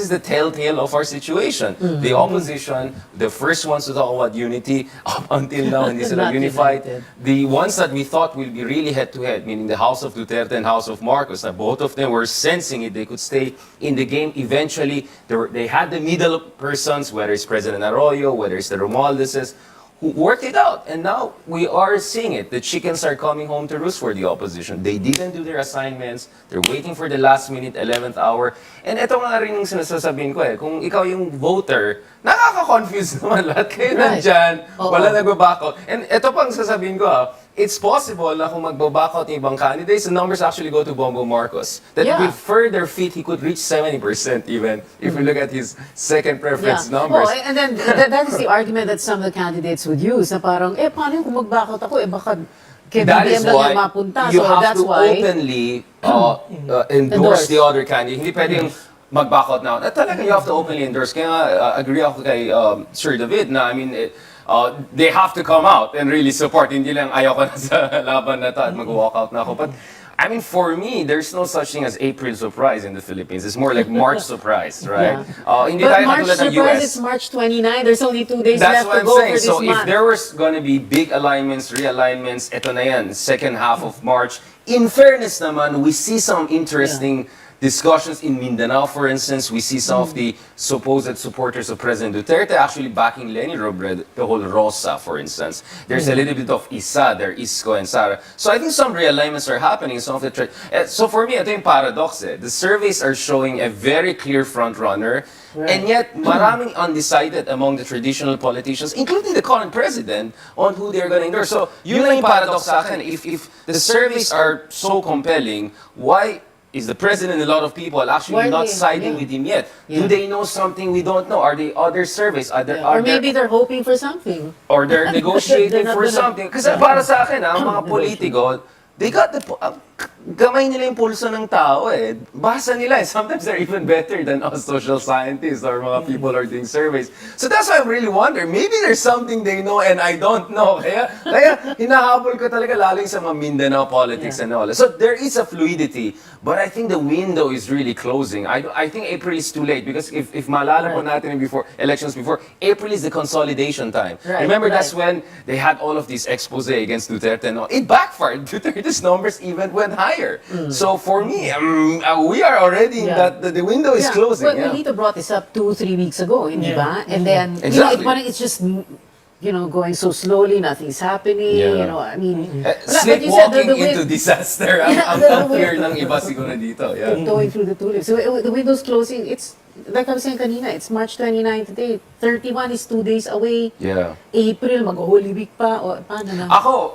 Speaker 3: the telltale of our situation. The opposition, the first ones to talk about unity, up until now, hindi sila
Speaker 2: Not
Speaker 3: unified.
Speaker 2: united.
Speaker 3: The ones that we thought will be really head-to-head, meaning the House of Duterte and House of Marcos, that both of them were sensing it, they could stay in the game. Eventually, they had the middle persons, whether it's President Arroyo, whether it's the Romualdeses, who worked it out. And now we are seeing it. The chickens are coming home to roost for the opposition. They didn't do their assignments. They're waiting for the last minute, 11th hour. And ito nga rin yung sinasasabihin ko kung ikaw yung voter, nakaka-confuse naman lahat. Kayo nandyan, wala nagbaback out. And ito pang sasabihin ko it's possible na kung magbaback out yung ibang candidates, the numbers actually go to Bongbong Marcos. That with further fit, he could reach 70% even, if you look at his second preference numbers.
Speaker 2: Oh, and then that is the argument that some of the candidates would use, na parang, paano yung kung mag-back out ako, baka kay
Speaker 3: That is
Speaker 2: BBM lang
Speaker 3: why
Speaker 2: yung mapunta.
Speaker 3: you
Speaker 2: So
Speaker 3: have
Speaker 2: that's
Speaker 3: to
Speaker 2: why
Speaker 3: openly endorse the other candidate. Hindi pwedeng mag-back out now. Talaga you have to openly endorse. Kaya agree ako kay Sir David na, I mean, they have to come out and really support. Hindi lang ayaw ko na sa laban na to at mag-walk out na ako. But I mean, for me, there's no such thing as April surprise in the Philippines. It's more like March surprise, right? Hindi
Speaker 2: but
Speaker 3: tayo
Speaker 2: March
Speaker 3: katulad ng
Speaker 2: surprise,
Speaker 3: US.
Speaker 2: it's March 29. There's only 2 days
Speaker 3: That's
Speaker 2: left
Speaker 3: what
Speaker 2: to
Speaker 3: I'm
Speaker 2: go
Speaker 3: saying.
Speaker 2: for this
Speaker 3: So if
Speaker 2: month.
Speaker 3: there was going to be big alignments, realignments, eto na yan, second half of March. In fairness naman, we see some interesting discussions in Mindanao, for instance. We see some of the supposed supporters of President Duterte actually backing Leni Robredo, the whole Rosa, for instance. There's a little bit of Isa there, Isko and Sara. So I think some realignments are happening in some of the so for me, ito yung paradox. The surveys are showing a very clear front runner, and yet maraming undecided among the traditional politicians, including the current president, on who they're going to endorse. So yun lang yung paradox sa akin. If the surveys are so compelling, why is the president and a lot of people actually not siding with him yet? Do they know something we don't know? Are there other surveys?
Speaker 2: Or maybe they're hoping for something.
Speaker 3: Or they're negotiating
Speaker 2: They're not
Speaker 3: for
Speaker 2: gonna-
Speaker 3: something. Kasi para sa akin, ang mga politiko, they got the gamay nila yung pulso ng tao eh. Basa nila eh. Sometimes they're even better than us social scientists or mga people are doing surveys. So that's why I really wonder, maybe there's something they know and I don't know. Kaya hinahabol ko talaga lalo yung sa mga Mindanao politics and all. So there is a fluidity, but I think the window is really closing. I think April is too late because if maalala po natin before elections before, April is the consolidation time. Remember that's when they had all of these expose against Duterte and all. It backfired. Duterte's numbers even went higher. So for me, we are already in that the window is closing.
Speaker 2: Well, Lito brought this up 2-3 weeks ago, hindi ba? And then,
Speaker 3: Exactly.
Speaker 2: it's just, going so slowly, nothing's happening, I mean...
Speaker 3: Sleepwalking into disaster. Ang fear ng iba siguro dito.
Speaker 2: Going through the tulips. So the window's closing, it's, like I was saying kanina, it's March 29 today. 31 is 2 days away.
Speaker 3: Yeah.
Speaker 2: April, mag-Holy Week pa. O, paano na?
Speaker 3: Ako,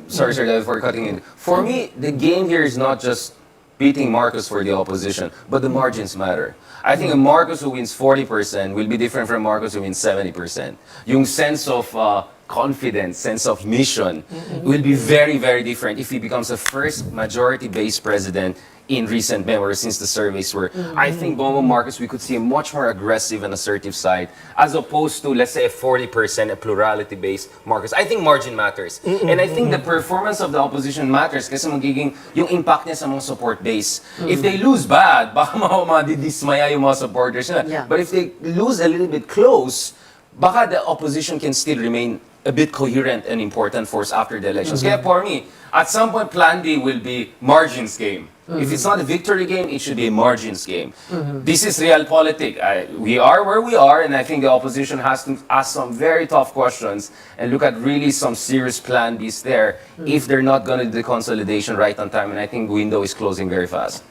Speaker 3: sorry sir, for cutting in. For me, the game here is not just beating Marcos for the opposition, but the margins matter. I think a Marcos who wins 40% will be different from Marcos who wins 70%. Yung sense of confidence, sense of mission will be very, very different if he becomes the first majority-based president in recent memory since the surveys were. I think Bongbong Marcos, we could see a much more aggressive and assertive side as opposed to, let's say, a 40% a plurality-based Marcos. I think margin matters. And I think the performance of the opposition matters kasi magiging yung impact niya sa mga support base. If they lose bad, baka madidismaya yung mga supporters nila. But if they lose a little bit close, baka the opposition can still remain a bit coherent and important force after the elections. Kaya for me, at some point, Plan B will be margins game. If it's not a victory game, it should be a margins game. This is realpolitik. We are where we are, and I think the opposition has to ask some very tough questions and look at really some serious Plan Bs there if they're not going to do the consolidation right on time. And I think the window is closing very fast.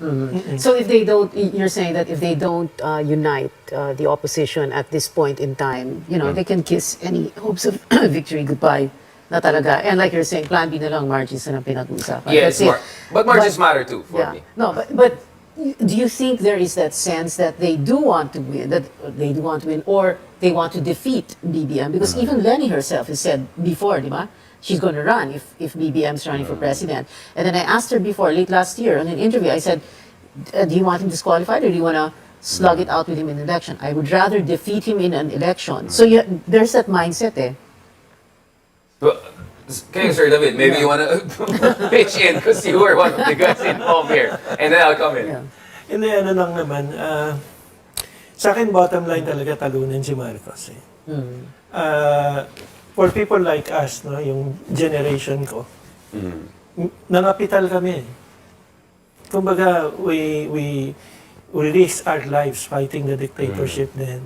Speaker 2: So if they don't, you're saying that if they don't unite the opposition at this point in time, they can kiss any hopes of victory goodbye. Na talaga. And like you're saying, Plan B na lang, margins na lang pinag-uusapan.
Speaker 3: Yes, but margins matter too for me.
Speaker 2: No, but do you think there is that sense that they do want to win, or they want to defeat BBM? Because even Lenny herself has said before, di ba? She's going to run if BBM's running for president. And then I asked her before, late last year, in an interview, I said, do you want him disqualified or do you want to slug it out with him in an election? I would rather defeat him in an election. So there's that mindset eh.
Speaker 3: Okay, Sir David, maybe you want to pitch in because you were one of the guys involved here. And then I'll come in.
Speaker 1: Hindi, ano lang naman, sa akin bottom line talaga talunan si Marcos. For people like us, no, yung generation ko, nangapital kami. Kumbaga, we risked our lives fighting the dictatorship then.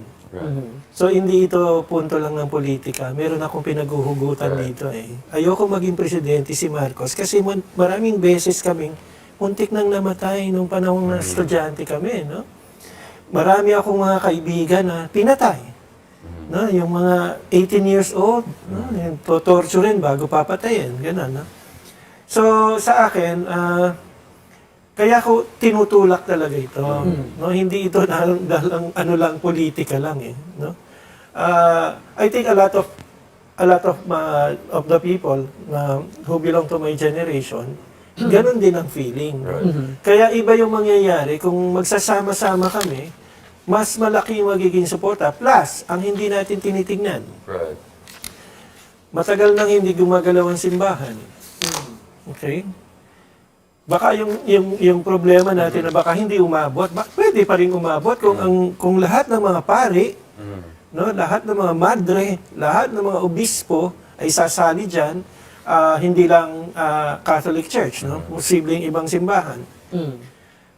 Speaker 1: So hindi ito punto lang ng politika. Meron akong pinaghuhugutan dito eh. Ayoko maging presidente si Marcos kasi maraming beses kaming muntik nang namatay nung panahon na estudyante kami, no? Marami akong mga kaibigan na pinatay. No, yung mga 18 years old, no, torturein bago papatayin, ganun, no? So sa akin, kaya ko tinutulak talaga ito. No, hindi ito dalang ano lang politika lang eh, no. I think a lot of the people who belong to my generation, ganun din ang feeling. Kaya iba yung mangyayari kung magsasama-sama kami, mas malaki yung magiging suporta. Plus, ang hindi natin tinitingnan. Matagal nang hindi gumagalaw ang simbahan. Okay? Baka yung problema natin na baka hindi umabot, pwede pa rin umabot kung lahat ng mga pari, no, lahat ng mga madre, lahat ng mga obispo ay sasali diyan, hindi lang Catholic Church, no, posibleng ibang simbahan.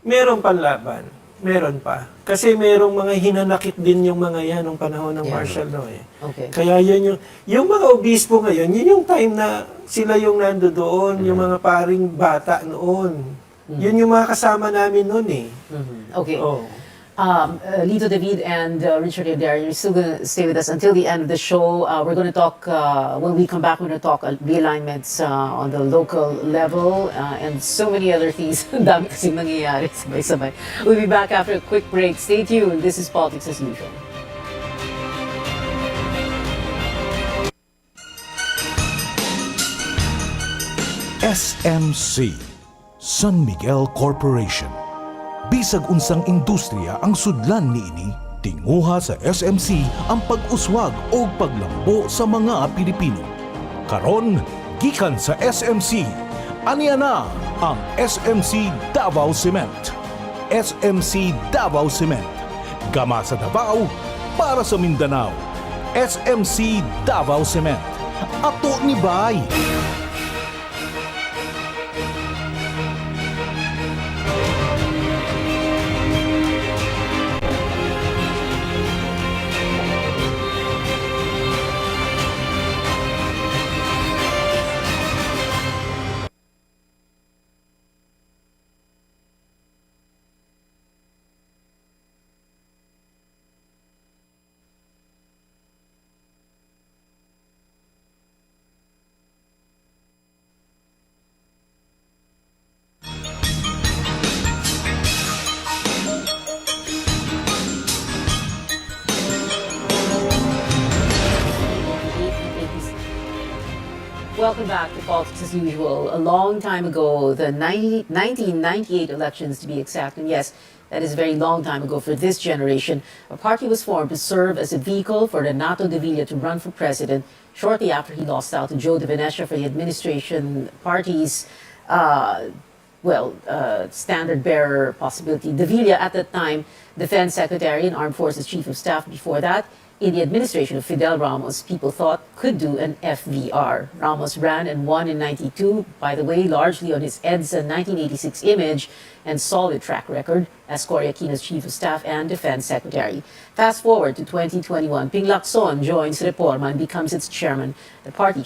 Speaker 1: Meron panlaban, meron pa. Kasi merong mga hinanakit din yung mga yan nung panahon ng martial law eh. Kaya yun yung mga obispo ngayon, yun yung time na sila yung nandoon, yung mga paring bata noon. Yun yung mga kasama namin noon eh.
Speaker 2: Okay. Lito David and Richard Adair, you're still going to stay with us until the end of the show. We're going to talk, when we come back, we're going to talk realignments on the local level and so many other things. Dami kasing nangyayari sabay-sabay. We'll be back after a quick break. Stay tuned. This is Politics as Usual.
Speaker 8: SMC. San Miguel Corporation. Bisag unsang industriya ang sudlan niini, tinguha sa SMC ang pag-uswag o paglambo sa mga Pilipino. Karon, gikan sa SMC, aniya na ang SMC Davao Cement. SMC Davao Cement. Gama sa Davao, para sa Mindanao. SMC Davao Cement. Ato ni Bay.
Speaker 2: Welcome back to Politics as Usual. A long time ago, the 1998 elections to be exact, and yes, that is a very long time ago for this generation, a party was formed to serve as a vehicle for Renato de Villa to run for president shortly after he lost out to Joe de Venecia for the administration party's standard bearer possibility. De Villa, at that time, Defense Secretary and Armed Forces Chief of Staff before that, in the administration of Fidel Ramos, people thought could do an FVR. Ramos ran and won in 92, by the way, largely on his EDSA 1986 image and solid track record as Cory Aquino's Chief of Staff and Defense Secretary. Fast forward to 2021, Ping Lacson joins Reforma and becomes its chairman. The party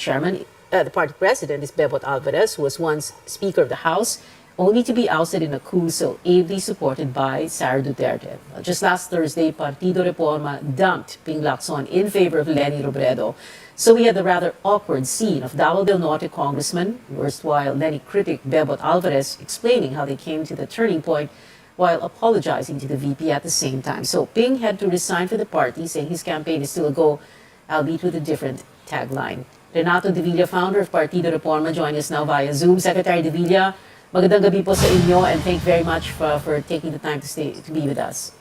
Speaker 2: president is Bebot Alvarez, who was once Speaker of the House, only to be ousted in a coup so ably supported by Sara Duterte. Just last Thursday, Partido Reforma dumped Ping Lacson in favor of Leni Robredo. So we had the rather awkward scene of Davao del Norte Congressman, erstwhile Leni critic Bebot Alvarez, explaining how they came to the turning point while apologizing to the VP at the same time. So Ping had to resign for the party, saying his campaign is still a go, albeit with a different tagline. Renato de Villa, founder of Partido Reforma, joining us now via Zoom. Secretary de Villa, magandang gabi po sa inyo, and thank you very much for taking the time to be with us.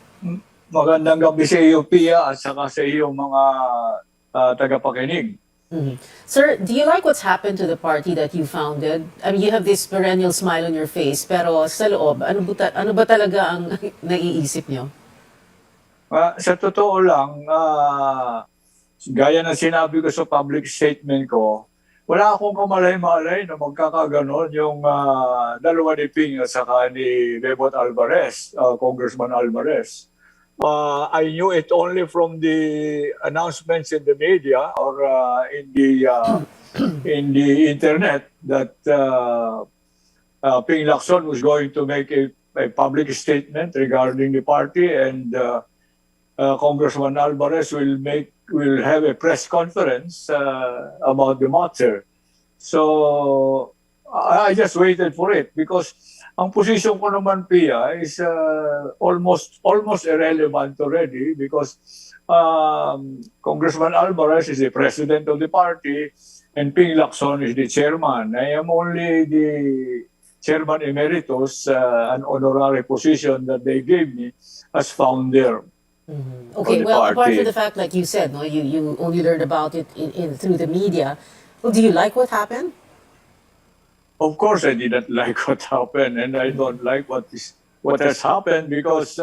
Speaker 4: Magandang gabi sa iyo, Pia, at saka sa iyo mga tagapakinig.
Speaker 2: Mm-hmm. Sir, do you like what's happened to the party that you founded? I mean, you have this perennial smile on your face, pero sa loob, ano ba talaga ang naiisip nyo?
Speaker 4: Sa totoo lang, gaya ng sinabi ko sa public statement ko, wala akong kamalay-malay na magkakaganon yung dalawa ni Ping at saka ni Bebot Alvarez, Congressman Alvarez. I knew it only from the announcements in the media or in the internet that Ping Lacson was going to make a public statement regarding the party, and Congressman Alvarez will have a press conference about the matter. So I just waited for it because ang position ko naman, Pia, is almost irrelevant already because Congressman Alvarez is the president of the party and Ping Lacson is the chairman. I am only the chairman emeritus, an honorary position that they gave me as founder.
Speaker 2: Mm-hmm. Okay, well, apart from the fact, like you said, no, you only learned about it through the media. Well, do you like what happened?
Speaker 4: Of course, I didn't like what happened, and I don't like what has happened because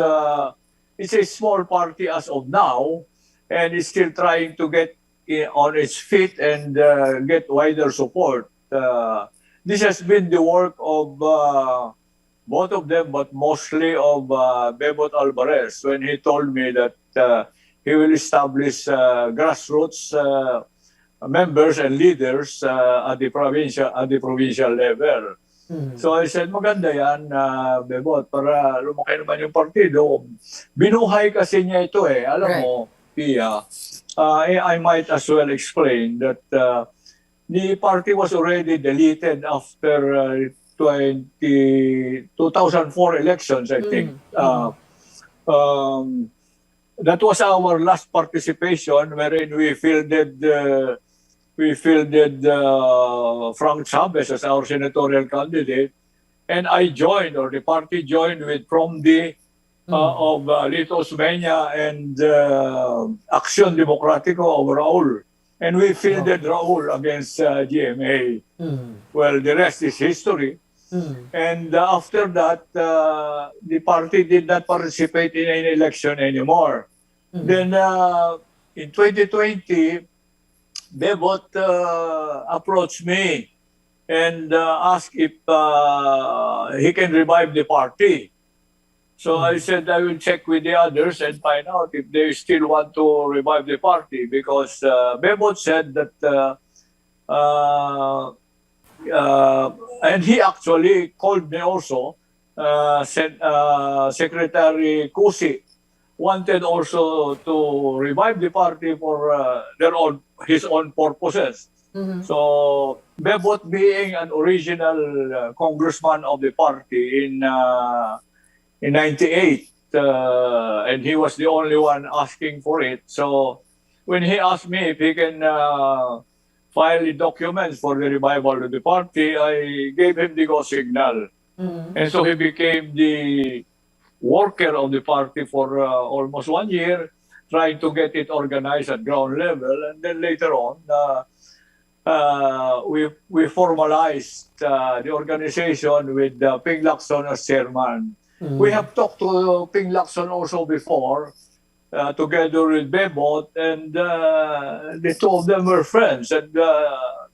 Speaker 4: it's a small party as of now, and it's still trying to get on its feet and get wider support. This has been the work of both of them, but mostly of Bebot Alvarez, when he told me that he will establish grassroots members and leaders at the provincial level. Mm-hmm. So I said, maganda yan, Bebot, para lumaki naman yung partido. Binuhay kasi niya ito eh. Alam mo, Pia, I might as well explain that the party was already deleted after 2004 elections, I think. That was our last participation wherein we fielded Frank Chavez as our senatorial candidate, and I joined, or the party joined with from the of Lito Osmeña and Acción Democrático of Raul. And we fielded Raul against GMA. Well, the rest is history. And after that, the party did not participate in any election anymore. Then in 2020, Bebot approached me and asked if he can revive the party. So I said I will check with the others and find out if they still want to revive the party, because Bebot said that, and he actually called me also, said Secretary Kusi wanted also to revive the party for his own purposes. So Bebot, being an original congressman of the party in 98, and he was the only one asking for it. So when he asked me if he can file the documents for the revival of the party, I gave him the go signal. And so he became the worker of the party for almost 1 year, trying to get it organized at ground level. And then later on, we formalized the organization with Ping Lacson as chairman. We have talked to Ping Lacson also before, together with Bebot, and the two of them were friends, and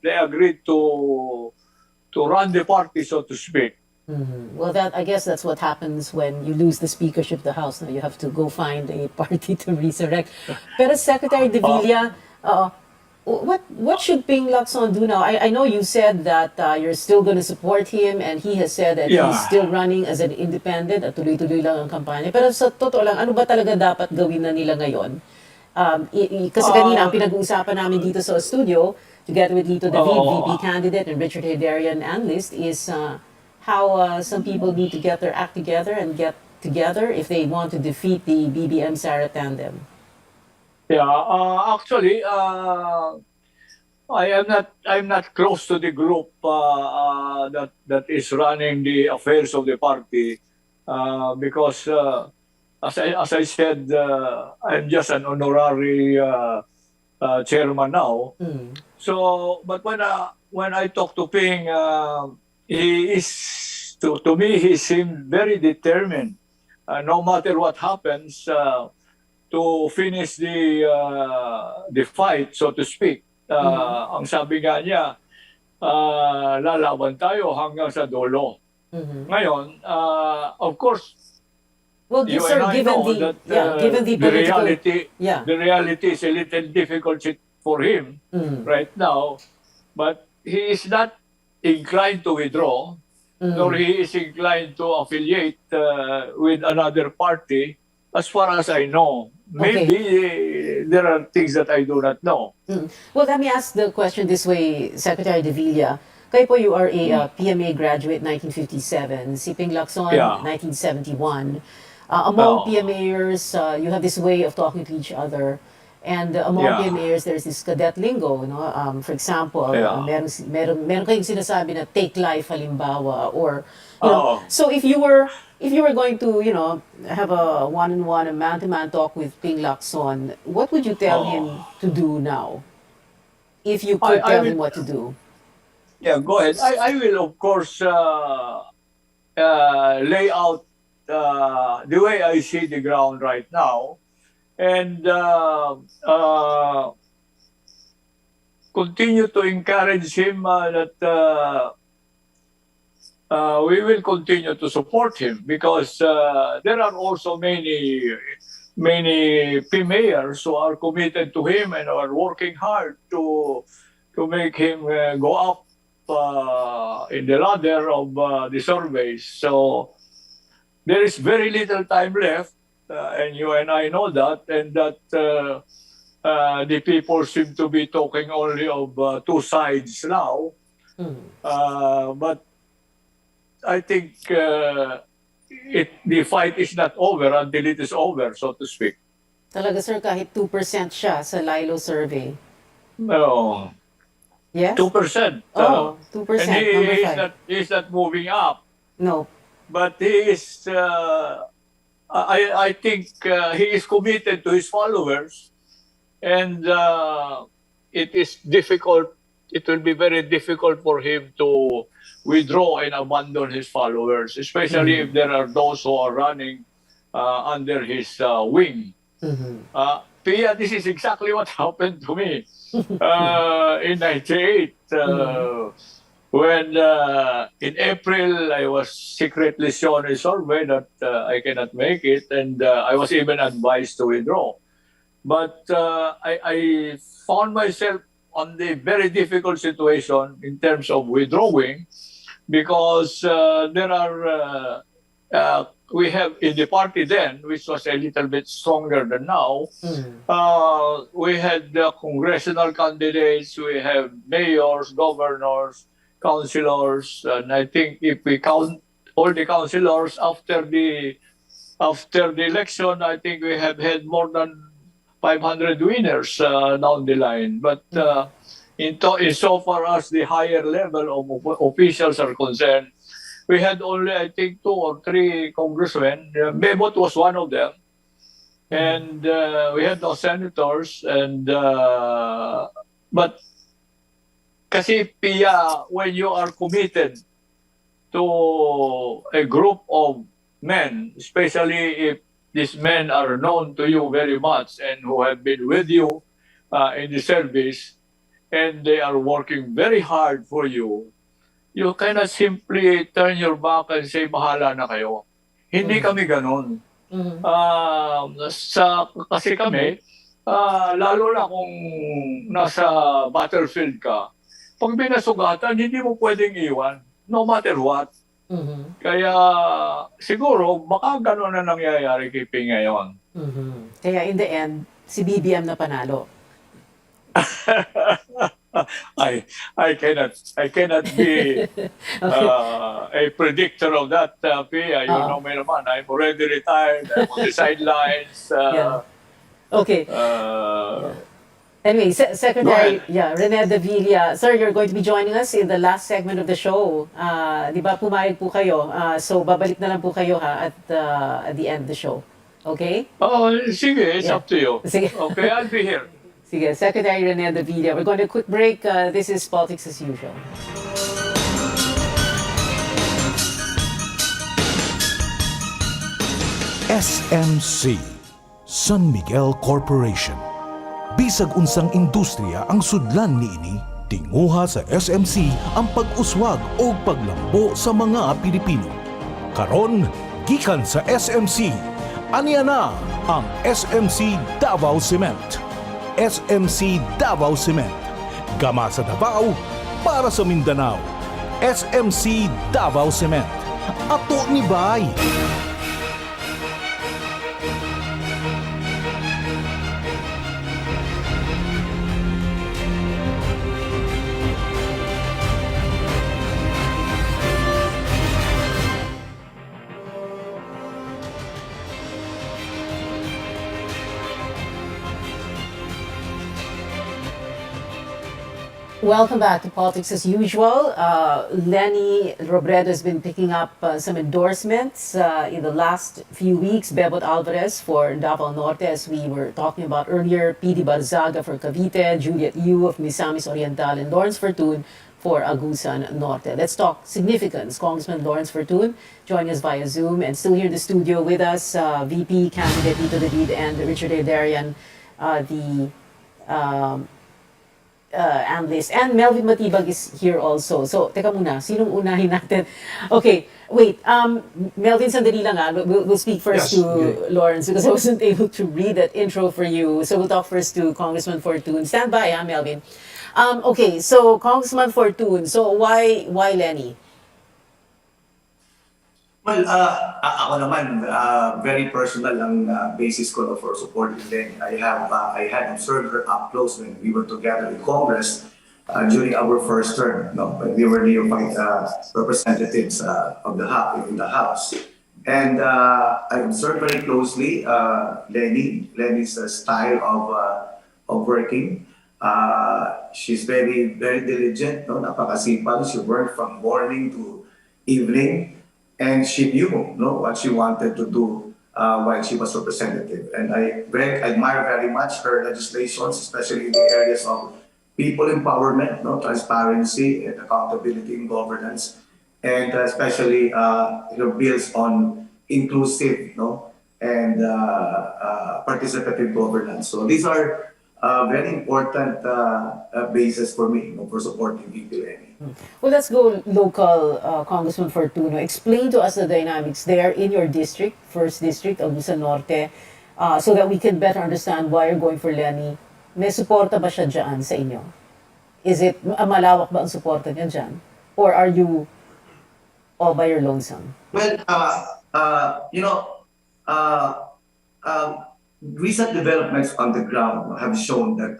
Speaker 4: they agreed to run the party, so to speak.
Speaker 2: Well, I guess that's what happens when you lose the speakership of the House. Now you have to go find a party to resurrect. Pero Secretary De Villa, what should Ping Lacson do now? I know you said that you're still going to support him, and he has said that he's still running as an independent at tuloy-tuloy lang ang kampanya. Pero sa totoo lang, ano ba talaga dapat gawin na nila ngayon? Kasi kanina, ang pinag-uusapan namin dito sa studio, together with Lito David, VP candidate, and Richard Hederian, analyst, is how some people need to get their act together and get together if they want to defeat the BBM-Sara tandem.
Speaker 4: Yeah, actually, I'm not close to the group that is running the affairs of the party, because as I said, I'm just an honorary chairman now. So, but when I talk to Ping, he is, to me, he seemed very determined, no matter what happens, to finish the fight, so to speak. Ang sabi nga niya, lalaban tayo hanggang sa dulo. Ngayon, of course,
Speaker 2: well,
Speaker 4: you
Speaker 2: sir,
Speaker 4: and I know that
Speaker 2: given the political,
Speaker 4: the reality is a little difficult for him right now, but he is not inclined to withdraw, nor he is inclined to affiliate with another party, as far as I know. Maybe there are things that I do not know.
Speaker 2: Well, let me ask the question this way, Secretary De Villa. Kayo po, you are a PMA graduate 1957, si Ping Lacson 1971. Among PMAers, you have this way of talking to each other. And among PMAers, there's this cadet lingo. No? For example, meron kayong sinasabi na take life halimbawa, or you know. So if you were going to, have a one-on-one, a man-to-man talk with Ping Lacson, what would you tell him to do now? If you could tell him what to do.
Speaker 4: Yeah, go ahead. I will, of course, lay out the way I see the ground right now, and continue to encourage him that we will continue to support him, because there are also many PMAers who are committed to him and are working hard to make him go up in the ladder of the surveys. So there is very little time left, and you and I know that, and that the people seem to be talking only of two sides now. But I think the fight is not over until it is over, so to speak.
Speaker 2: Talaga, sir, kahit 2% siya sa Lilo survey.
Speaker 4: No.
Speaker 2: Yes?
Speaker 4: 2%.
Speaker 2: 2%.
Speaker 4: And he's not moving up.
Speaker 2: No.
Speaker 4: But he is, I think he is committed to his followers, and it is difficult. It will be very difficult for him to withdraw and abandon his followers, especially if there are those who are running under his wing. Pia, this is exactly what happened to me in '98. When in April I was secretly shown a survey that I cannot make it, and I was even advised to withdraw. But I found myself on the very difficult situation in terms of withdrawing because there are we have in the party then, which was a little bit stronger than now. We had congressional candidates, we have mayors, governors, councilors, and I think if we count all the councilors after the election, I think we have had more than 500 winners down the line. But so far as the higher level of officials are concerned, we had only, I think, 2 or 3 congressmen. Bebot was one of them. And we had no senators. And but kasi Pia, when you are committed to a group of men, especially if these men are known to you very much and who have been with you in the service, and they are working very hard for you, you cannot simply turn your back and say, bahala na kayo. Hindi kami ganun. Kasi kami, lalo na kung nasa battlefield ka, pag binasugatan, hindi mo pwedeng iwan, no matter what. Kaya siguro, baka gano'n na nangyayari kay Ping ngayon.
Speaker 2: Kaya in the end, si BBM na panalo.
Speaker 4: I cannot be a predictor of that, Pia. You know me naman. I'm already retired. I'm on the sidelines.
Speaker 2: Okay. Anyway, Secretary Rene De Villa, sir, you're going to be joining us in the last segment of the show. Di ba pumayag po kayo? So babalik na lang po kayo at the end of the show. Okay?
Speaker 4: Oh, sige, it's up to you.
Speaker 2: Sige.
Speaker 4: Okay, I'll be here.
Speaker 2: Sige, Secretary Rene De Villa. We're going to a quick break. This is Politics as Usual.
Speaker 8: SMC, San Miguel Corporation. Bisag unsang industriya ang sudlan niini, tinguha sa SMC ang pag-uswag o paglambo sa mga Pilipino. Karon, gikan sa SMC, aniya na ang SMC Davao Cement. SMC Davao Cement. Gama sa Davao, para sa Mindanao. SMC Davao Cement. Ato ni Bay.
Speaker 2: Welcome back to Politics as Usual. Lenny Robredo has been picking up some endorsements in the last few weeks. Bebot Alvarez for Davao Norte, as we were talking about earlier. P.D. Barzaga for Cavite. Juliet Yu of Misamis Oriental. And Lawrence Fortun for Agusan Norte. Let's talk significance. Congressman Lawrence Fortun joining us via Zoom. And still here in the studio with us, VP candidate Tito David and Richard A. Darian, the analyst. And Melvin Matibag is here also. So, teka muna, sinong unahin natin? Okay, wait. Melvin, sandali lang We'll speak first to Lawrence because I wasn't able to read that intro for you. So, we'll talk first to Congressman Fortun. Stand by, Melvin. Okay, so Congressman Fortun. So, why Lenny?
Speaker 5: Well, ako naman, very personal ang basis ko for supporting Lenny. I had observed her up close when we were together in Congress during our first term, when we were nearby representatives of in the House. And I observed very closely Lenny's style of working. She's very, very diligent, napakasipag. She worked from morning to evening. and she knew, no, what she wanted to do while she was representative. And I admire very much her legislations, especially in the areas of people empowerment, no, transparency and accountability in governance, and especially her bills on inclusive, no, and participative governance. So these are very important basis for me, for supporting VP Lenny.
Speaker 2: Well, let's go local, Congressman Fortuno. Explain to us the dynamics there in your district, 1st District, Agusan Norte, so that we can better understand why you're going for Lenny. May suporta ba siya dyan sa inyo? Is it, malawak ba ang suporta niya dyan? Or are you all by your lonesome?
Speaker 5: Well, recent developments on the ground have shown that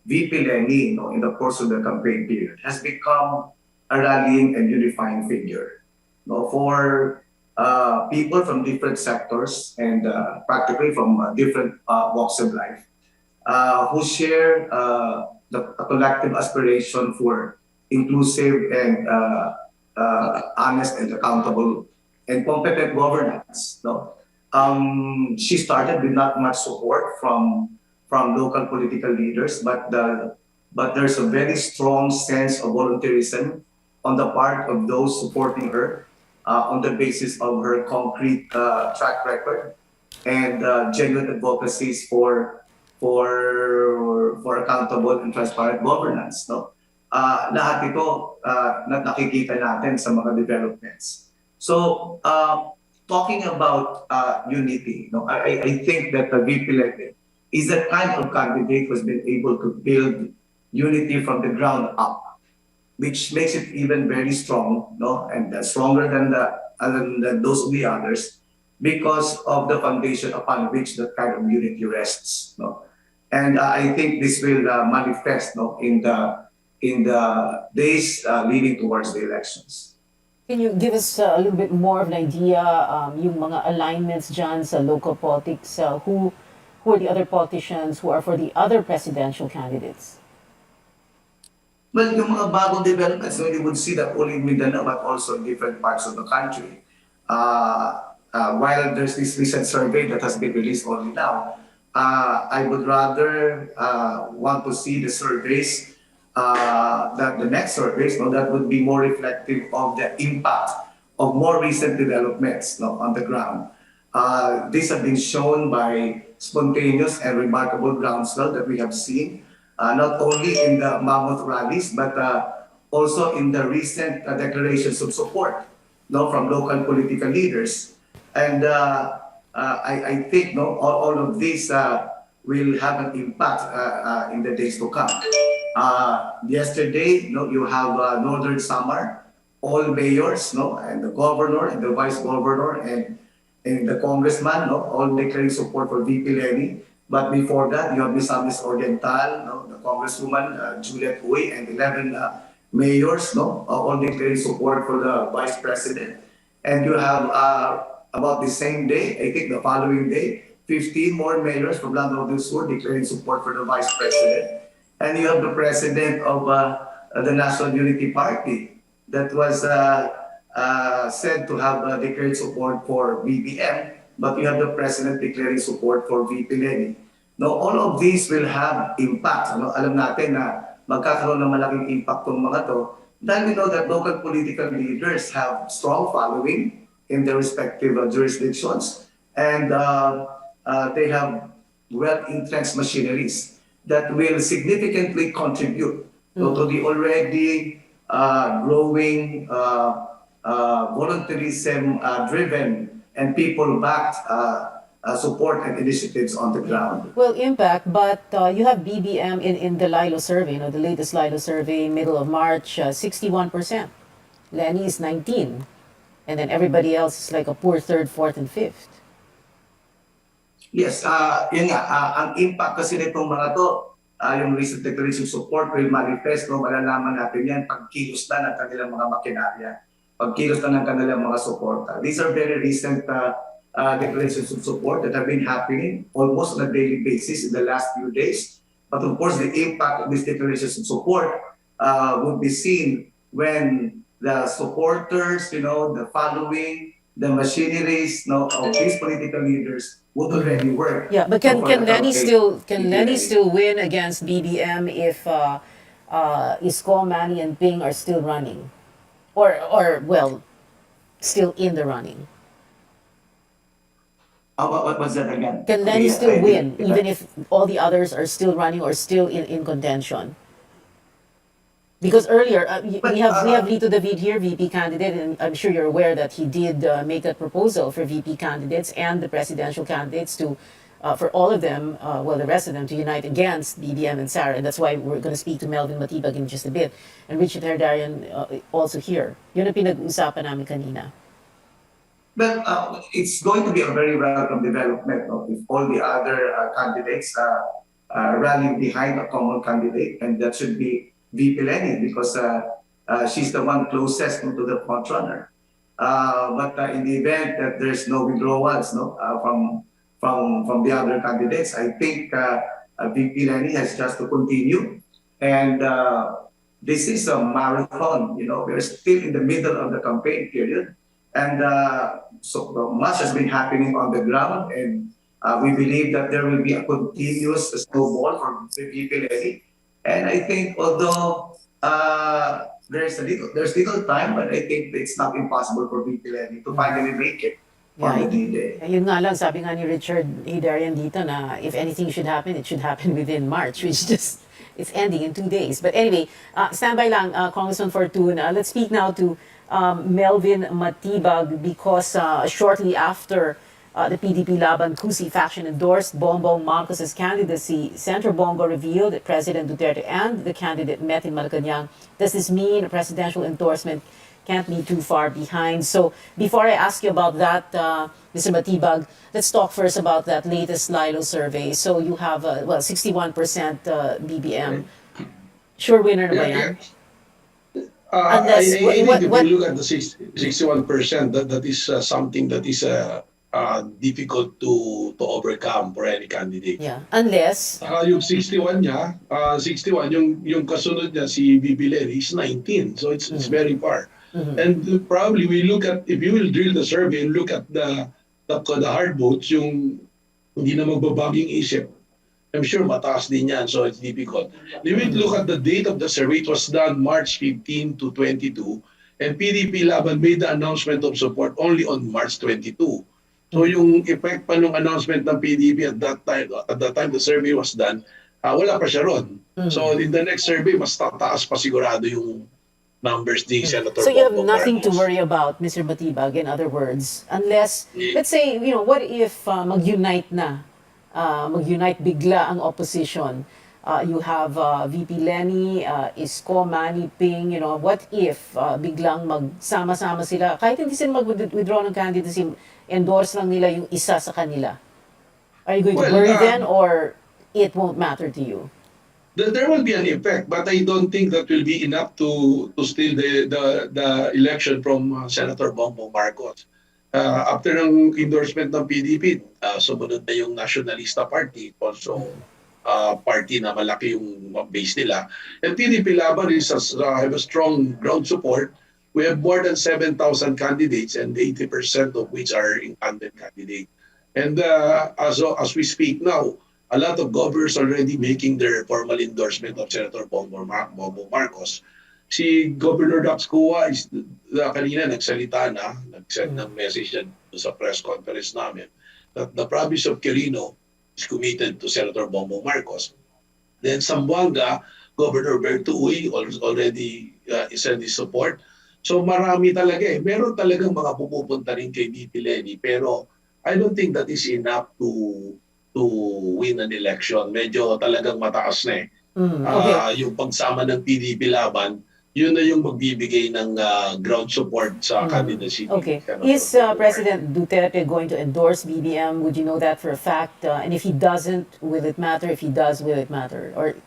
Speaker 5: VP Lenny, in the course of the campaign period, has become a rallying and unifying figure, for people from different sectors and practically from different walks of life, who share a collective aspiration for inclusive and honest and accountable and competent governance. No? She started with not much support from local political leaders, but there's a very strong sense of volunteerism on the part of those supporting her on the basis of her concrete track record and genuine advocacies for accountable and transparent governance. No? Lahat ito nakikita natin sa mga developments. So, talking about unity, I think that the VP Lenny is a kind of candidate who's been able to build unity from the ground up, which makes it even very strong, and stronger than those of the others, because of the foundation upon which that kind of unity rests. And I think this will manifest in the days leading towards the elections.
Speaker 2: Can you give us a little bit more of an idea, yung mga alignments dyan sa local politics, who are the other politicians who are for the other presidential candidates?
Speaker 5: Well, yung mga bagong developments, you would see that only in Mindanao, but also in different parts of the country. While there's this recent survey that has been released only now, I would rather want to see the surveys, that the next surveys, that would be more reflective of the impact of more recent developments on the ground. These have been shown by spontaneous and remarkable groundswell that we have seen, not only in the mammoth rallies, but also in the recent declarations of support from local political leaders. And I think all of these will have an impact in the days to come. Yesterday, you have Northern Samar, all mayors, and the governor and the vice governor and the congressman, all declaring support for VP Lenny. But before that, you have Misamis Oriental, the congresswoman Juliet Uy, and 11 mayors, all declaring support for the vice president. And you have about the same day, I think the following day, 15 more mayors from Lanao del Sur declaring support for the vice president. And you have the president of the National Unity Party that was said to have declared support for BBM, but you have the president declaring support for VP Lenny. Now, all of these will have impact. Alam natin na magkakaroon ng malaking impact ng mga to dahil we know that local political leaders have strong following in their respective jurisdictions, and they have well-entrenched machineries that will significantly contribute to the already growing volunteerism-driven and people-backed support and initiatives on the ground.
Speaker 2: Well, impact, but you have BBM in the Lilo survey, the latest Lilo survey, middle of March, 61%. Lenny is 19%. And then everybody else is like a poor third, fourth, and fifth.
Speaker 5: Yes, yun nga, ang impact kasi nitong mga to, yung recent declaration support will manifest, malalaman natin yan pagkilos na ng kanilang mga makinarya, pagkilos na ng kanilang mga suporta. These are very recent declarations of support that have been happening almost on a daily basis in the last few days. But of course, the impact of these declarations of support would be seen when the supporters, the following, the machineries, of these political leaders would already work.
Speaker 2: Yeah, but
Speaker 5: for
Speaker 2: can
Speaker 5: the
Speaker 2: Lenny
Speaker 5: campaign.
Speaker 2: still can Lenny
Speaker 5: PPLA.
Speaker 2: still win against BBM if Isko, Manny, and Ping are still running, or well, still in the running?
Speaker 5: What's that again?
Speaker 2: Can Lenny
Speaker 5: Okay,
Speaker 2: still
Speaker 5: I
Speaker 2: win
Speaker 5: didn't-
Speaker 2: even if all the others are still running or still in contention? Because earlier we have Lito David here, VP candidate, and I'm sure you're aware that he did make that proposal for VP candidates and the presidential candidates to, for all of them, well, the rest of them to unite against BBM and Sara, and that's why we're going to speak to Melvin Matibag in just a bit, and Richard Herdarian also here. Yun ang pinag-usapan namin kanina.
Speaker 5: Well, it's going to be a very welcome development, if all the other candidates rally behind a common candidate, and that should be VP Lenny, because she's the one closest to the front runner. But in the event that there's no withdrawals, from the other candidates, I think VP Lenny has just to continue, and this is a marathon. We're still in the middle of the campaign period. And so much has been happening on the ground, and we believe that there will be a continuous snowball from VP Lenny. And I think although there's little time, but I think it's not impossible for VP Lenny to finally make it on the D-Day.
Speaker 2: Yun nga lang, sabi nga ni Richard Herdarian dito na if anything should happen, it should happen within March, which just it's ending in 2 days. But anyway, standby lang, Congressman Fortun. Let's speak now to Melvin Matibag, because shortly after the PDP Laban Kusi faction endorsed Bongbong Marcos's candidacy, Senator Bongo revealed that President Duterte and the candidate met in Malacanang. Does this mean a presidential endorsement can't be too far behind? So before I ask you about that, Mr. Matibag, let's talk first about that latest Lilo survey. So you have, 61% BBM. Sure winner na ba yan?
Speaker 6: I think if you look at the 61%, that is something that is difficult to overcome for any candidate.
Speaker 2: Yeah, unless
Speaker 6: yung 61 niya, 61 yung kasunod niya si VP Lenny is 19, so it's very far. And probably we look at, if you will drill the survey and look at the hard votes, yung hindi na magbabaging isip, I'm sure mataas din yan, so it's difficult. If we look at the date of the survey, it was done March 15 to 22, and PDP Laban made the announcement of support only on March 22. So yung effect pa nung announcement ng PDP at that time the survey was done, wala pa siya ron. So in the next survey, mas tataas pa sigurado yung numbers ni Senator
Speaker 2: So you have
Speaker 6: Bongbong
Speaker 2: nothing to
Speaker 6: Marcos.
Speaker 2: worry about, Mr. Matibag, in other words, unless, let's say, what if mag-unite bigla ang opposition? You have VP Lenny, Isko, Manny, Ping, what if biglang magsama-sama sila, kahit hindi sila mag-withdraw ng candidacy, endorse lang nila yung isa sa kanila? Are you going to worry then, or it won't matter to you?
Speaker 6: There will be an effect, but I don't think that will be enough to steal the election from Senator Bongbong Marcos. After ng endorsement ng PDP, sumunod na yung Nationalista Party, also party na malaki yung base nila. And PDP Laban have a strong ground support. We have more than 7,000 candidates, and 80% of which are incumbent candidates. And as we speak now, a lot of governors already making their formal endorsement of Senator Bongbong Marcos. Si Governor Dax Kua kanina nagsalita na, nag-send ng message sa press conference namin that the province of Quirino is committed to Senator Bongbong Marcos. Then Zamboanga, Governor Berto Uy already sent his support. So marami talaga eh. Meron talagang mga pupupunta rin kay VP Lenny, pero I don't think that is enough to win an election. Medyo talagang mataas na eh.
Speaker 2: Okay.
Speaker 6: Yung pagsama ng PDP Laban, yun na yung magbibigay ng ground support sa candidacy.
Speaker 2: Okay. Is President Duterte going to endorse BBM? Would you know that for a fact? And if he doesn't, will it matter? If he does, will it matter? Or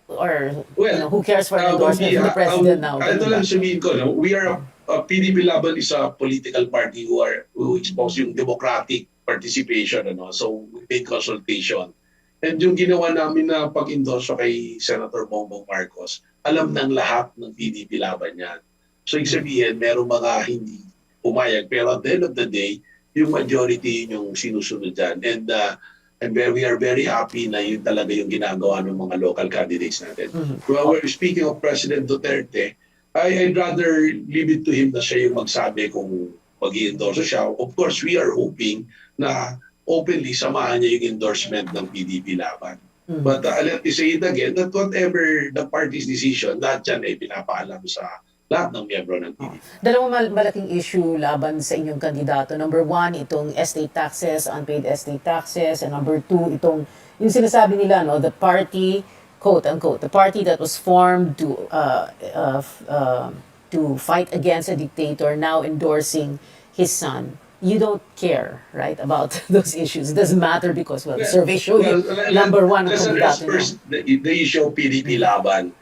Speaker 2: who cares for an endorsement from the president now?
Speaker 6: Ito lang sabihin ko, we are PDP Laban is a political party who expose yung democratic participation, so we made consultation. And yung ginawa namin na pag-endorso kay Senator Bongbong Marcos, alam ng lahat ng PDP Laban yan. So, ibig sabihin, merong mga hindi pumayag. Pero at the end of the day, yung majority yung sinusunod dyan. And we are very happy na yun talaga yung ginagawa ng mga local candidates natin. Well, speaking of President Duterte, I'd rather leave it to him na siya yung magsabi kung mag-i-endorse siya. Of course, we are hoping na openly samahan niya yung endorsement ng PDP Laban. But let me say it again, that whatever the party's decision, lahat yan ay pinapaalam sa lahat ng miyembro ng PDP.
Speaker 2: Dalawang malaking issue laban sa inyong kandidato. Number one, itong estate taxes, unpaid estate taxes. And number two, itong, yung sinasabi nila, no, the party, quote unquote, the party that was formed to fight against a dictator, now endorsing his son. You don't care, right, about those issues. It doesn't matter because, well, the survey show you number one ang kandidato niyo.
Speaker 6: First, the issue of PDP Laban.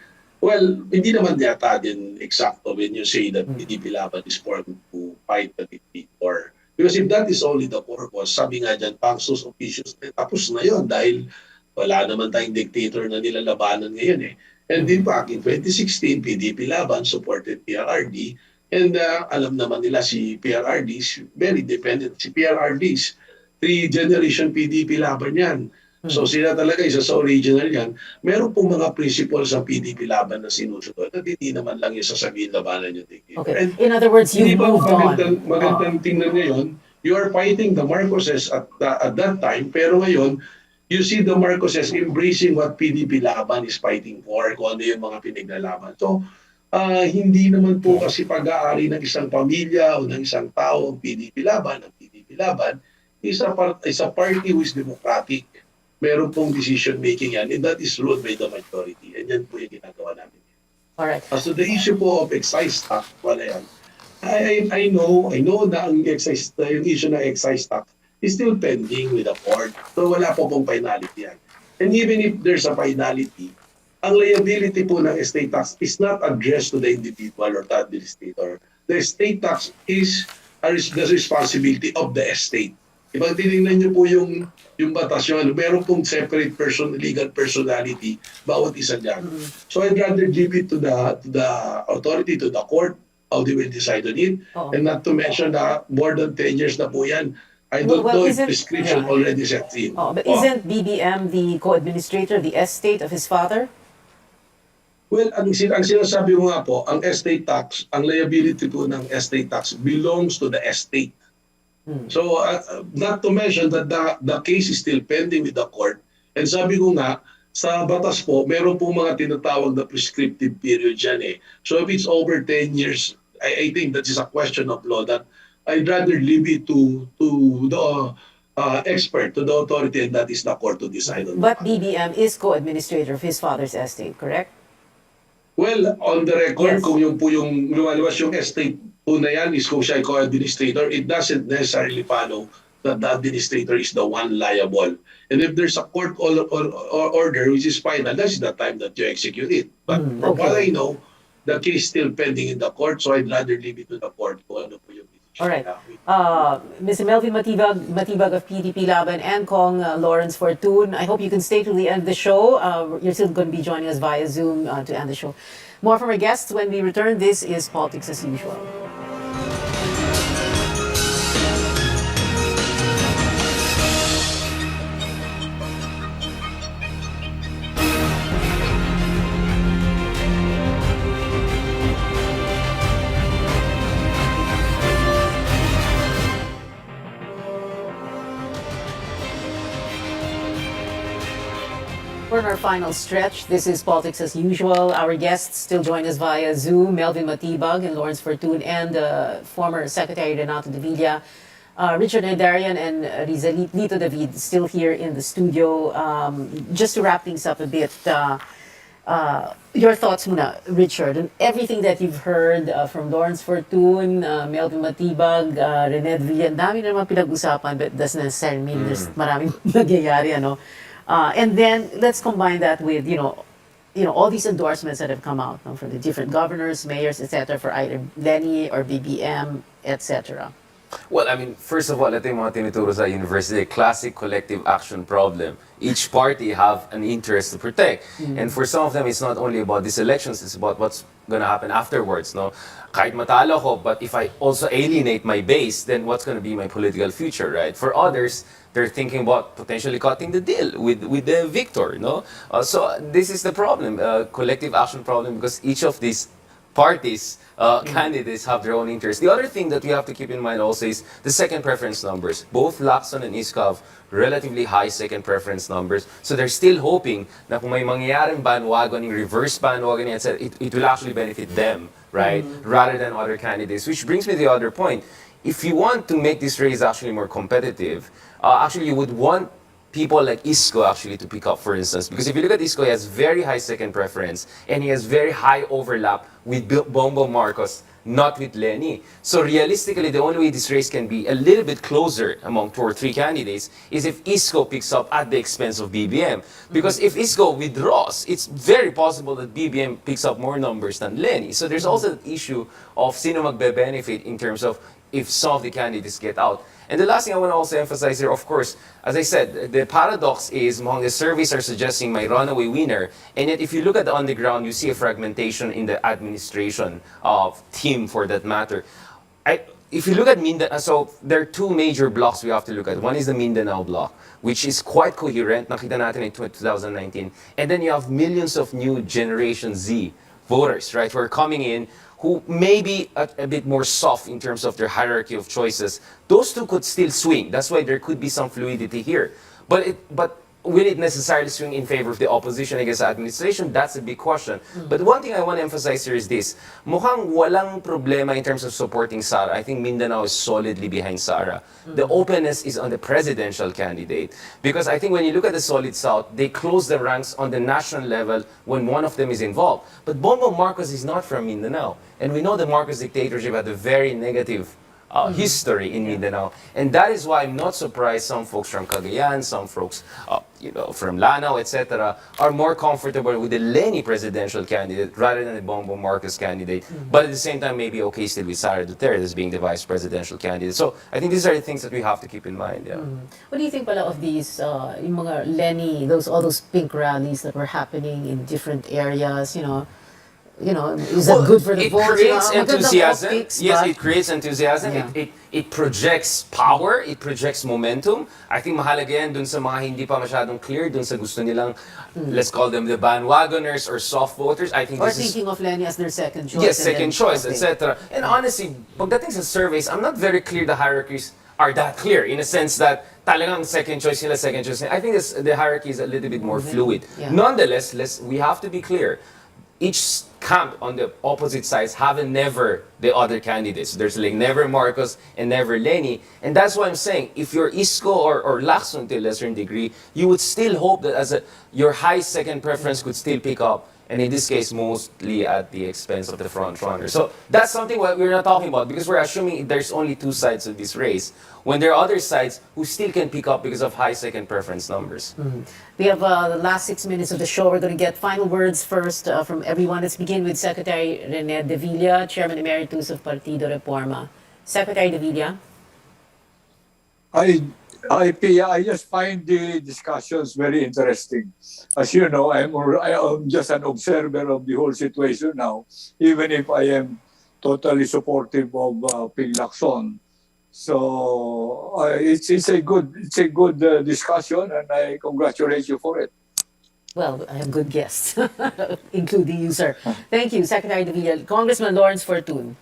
Speaker 6: Well, hindi naman yata din exacto when you say that PDP Laban is formed to fight the dictator. Because if that is only the purpose, sabi nga dyan, Pangsos officials, tapos na yun dahil wala naman tayong dictator na nilalabanan ngayon eh. And in fact, in 2016, PDP Laban supported PRRD. And alam naman nila si PRRD is very dependent. Si PRRD is 3-generation PDP Laban yan. So sila talaga isa sa original yan. Meron pong mga principles sa PDP Laban na sinusunod at hindi naman lang yung sasabihin labanan yung dictator.
Speaker 2: Okay. In other words, you moved on.
Speaker 6: Magandang tingnan ngayon, you are fighting the Marcoses at that time, pero ngayon, you see the Marcoses embracing what PDP Laban is fighting for, kung ano yung mga pinaglalaban. So, hindi naman po kasi pag-aari ng isang pamilya o ng isang tao ang PDP Laban. Ang PDP Laban is a party who is democratic. Meron pong decision-making yan, and that is ruled by the majority. And yan po yung ginagawa namin.
Speaker 2: Alright.
Speaker 6: So the issue po of excise tax, wala yan. I know na ang excise, yung issue ng excise tax is still pending with the court. So wala po pong finality yan. And even if there's a finality, ang liability po ng estate tax is not addressed to the individual or the administrator. The estate tax is the responsibility of the estate. Ibang tinignan niyo po yung batas yun, meron pong separate legal personality bawat isa dyan. So I'd rather give it to the authority, to the court, how they will decide on it. And not to mention na more than 10 years na po yan. I don't know if prescription already set in.
Speaker 2: But isn't BBM the co-administrator, the estate of his father?
Speaker 6: Well, ang sinasabi ko nga po, ang estate tax, ang liability po ng estate tax belongs to the estate. So, not to mention that the case is still pending with the court. And sabi ko nga, sa batas po, meron po mga tinatawag na prescriptive period dyan eh. So, if it's over 10 years, I think that is a question of law that I'd rather leave it to the expert, to the authority, and that is the court to decide on.
Speaker 2: But BBM is co-administrator of his father's estate, correct?
Speaker 6: Well, on the record, kung yung po yung lumalabas yung estate po na yan is kung siya ay co-administrator, it doesn't necessarily follow that the administrator is the one liable. And if there's a court order which is final, that's the time that you execute it. But from what I know, the case is still pending in the court, so I'd rather leave it to the court kung ano po yung decision.
Speaker 2: Alright. Mr. Melvin Matibag of PDP Laban and Kong Lawrence Fortun, I hope you can stay to the end of the show. You're still going to be joining us via Zoom to end the show. More from our guests when we return. This is Politics as Usual. For our final stretch, this is Politics as Usual. Our guests still join us via Zoom, Melvin Matibag and Lawrence Fortun, and former Secretary Renato de Villa, Richard Nedarian and Rizalito David still here in the studio. Just to wrap things up a bit, your thoughts muna, Richard, and everything that you've heard from Lawrence Fortun, Melvin Matibag, Rene de Villa, dami na naman pinag-usapan, but doesn't necessarily mean there's maraming nagyayari, ano. And then let's combine that with, you know, all these endorsements that have come out from the different governors, mayors, etc., for either Lenny or BBM, etc.
Speaker 3: Well, I mean, first of all, ito yung mga tinuturo sa university, classic collective action problem. Each party have an interest to protect. And for some of them, it's not only about these elections, it's about what's gonna happen afterwards, no? Kahit matalo ko, but if I also alienate my base, then what's gonna be my political future, right? For others, they're thinking about potentially cutting the deal with the victor, no? So this is the problem, collective action problem, because each of these parties, candidates have their own interests. The other thing that we have to keep in mind also is the second preference numbers. Both Lacson and Isko have relatively high second preference numbers. So they're still hoping na kung may mangyayaring bandwagoning, reverse bandwagoning, etc., it will actually benefit them, right? Rather than other candidates. Which brings me to the other point. If you want to make this race actually more competitive, actually you would want people like Isko actually to pick up, for instance. Because if you look at Isko, he has very high second preference and he has very high overlap with Bongbong Marcos, not with Lenny. So realistically, the only way this race can be a little bit closer among 2 or 3 candidates is if Isko picks up at the expense of BBM. Because if Isko withdraws, it's very possible that BBM picks up more numbers than Lenny. So there's also the issue of sino magbe-benefit in terms of if some of the candidates get out. And the last thing I want to also emphasize here, of course, as I said, the paradox is among the surveys are suggesting my runaway winner, and yet if you look at the on the ground, you see a fragmentation in the administration team for that matter. If you look at Mindanao, so there are 2 major blocks we have to look at. One is the Mindanao block, which is quite coherent, nakita natin in 2019. And then you have millions of new Generation Z voters, right, who are coming in, who may be a bit more soft in terms of their hierarchy of choices. Those 2 could still swing. That's why there could be some fluidity here. But will it necessarily swing in favor of the opposition against the administration? That's a big question. But one thing I want to emphasize here is this. Mukhang walang problema in terms of supporting Sara. I think Mindanao is solidly behind Sara. The openness is on the presidential candidate. Because I think when you look at the Solid South, they close the ranks on the national level when one of them is involved. But Bongbong Marcos is not from Mindanao. And we know the Marcos dictatorship had a very negative history in Mindanao. And that is why I'm not surprised some folks from Cagayan, some folks from Lanao, etc., are more comfortable with the Lenny presidential candidate rather than the Bongbong Marcos candidate. But at the same time, maybe okay still with Sara Duterte as being the vice presidential candidate. So I think these are the things that we have to keep in mind. Yeah.
Speaker 2: What do you think pala of these, yung mga Lenny, all those pink rallies that were happening in different areas, is that good for the
Speaker 3: it
Speaker 2: votes?
Speaker 3: creates
Speaker 2: Magandang
Speaker 3: enthusiasm.
Speaker 2: optics,
Speaker 3: Yes,
Speaker 2: but-
Speaker 3: it creates enthusiasm.
Speaker 2: Yeah.
Speaker 3: It projects power. It projects momentum. I think mahalaga yan dun sa mga hindi pa masyadong clear, dun sa gusto nilang, let's call them the bandwagoners or soft voters. I think
Speaker 2: Or
Speaker 3: this is
Speaker 2: thinking of Lenny as their second choice.
Speaker 3: yes,
Speaker 2: and
Speaker 3: second
Speaker 2: then-
Speaker 3: choice,
Speaker 2: okay.
Speaker 3: etc. And honestly, pagdating sa surveys, I'm not very clear the hierarchies are that clear in a sense that talagang second choice nila, second choice nila. I think the hierarchy is a little bit more fluid.
Speaker 2: Yeah.
Speaker 3: Nonetheless, we have to be clear. Each camp on the opposite sides have a never the other candidates. There's like never Marcos and never Lenny. And that's why I'm saying, if you're Isko or Lacson to a lesser degree, you would still hope that your high second preference could still pick up. And in this case, mostly at the expense of the front runner. So that's something what we're not talking about because we're assuming there's only 2 sides of this race. When there are other sides who still can pick up because of high second preference numbers.
Speaker 2: We have the last 6 minutes of the show. We're going to get final words first from everyone. Let's begin with Secretary Rene De Villa, Chairman Emeritus of Partido Reforma. Secretary De Villa.
Speaker 4: I just find the discussions very interesting. As you know, I am just an observer of the whole situation now, even if I am totally supportive of Ping Lacson. So it's a good discussion, and I congratulate you for it.
Speaker 2: Well, I have good guests, including you, sir. Thank you, Secretary De Villa. Congressman Lawrence Fortun.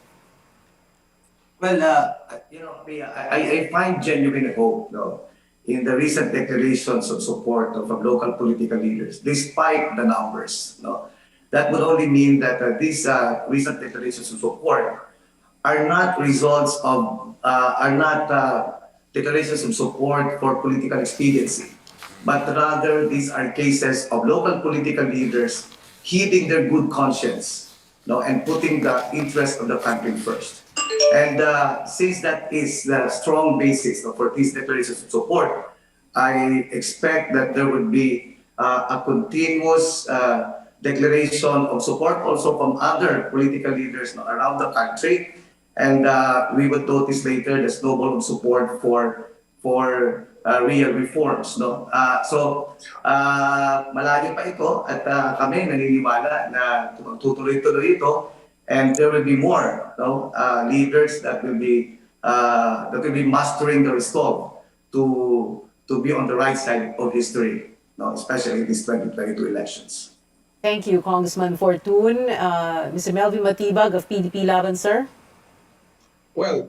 Speaker 5: Well, I find genuine hope, in the recent declarations of support from local political leaders, despite the numbers. That would only mean that these recent declarations of support are not results of, declarations of support for political expediency, but rather these are cases of local political leaders heeding their good conscience, and putting the interest of the country first. And since that is the strong basis for these declarations of support, I expect that there would be a continuous declaration of support also from other political leaders around the country. And we would notice later the snowball of support for real reforms. So malayo pa ito at kami naniniwala na tutuloy-tuloy ito. and there will be more leaders that will be mastering the resolve to be on the right side of history, especially in these 2022 elections.
Speaker 2: Thank you, Congressman Fortun. Mr. Melvin Matibag of PDP Laban, sir.
Speaker 6: Well,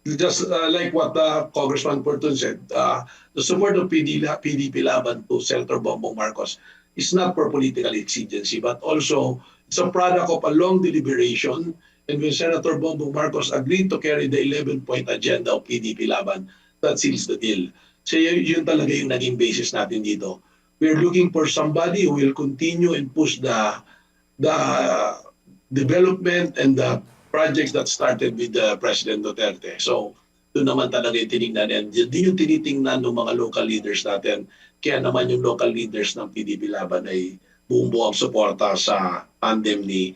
Speaker 6: just like what Congressman Portun said, the support of PDP Laban to Senator Bongbong Marcos is not for political exigency, but also it's a product of a long deliberation. And when Senator Bongbong Marcos agreed to carry the 11-point agenda of PDP Laban, that seals the deal. So yun talaga yung naging basis natin dito. We're looking for somebody who will continue and push the development and the projects that started with President Duterte. So doon naman talaga yung tinignan yan. Din yung tinitingnan ng mga local leaders natin. Kaya naman yung local leaders ng PDP Laban ay buong-buong suporta sa tandem ni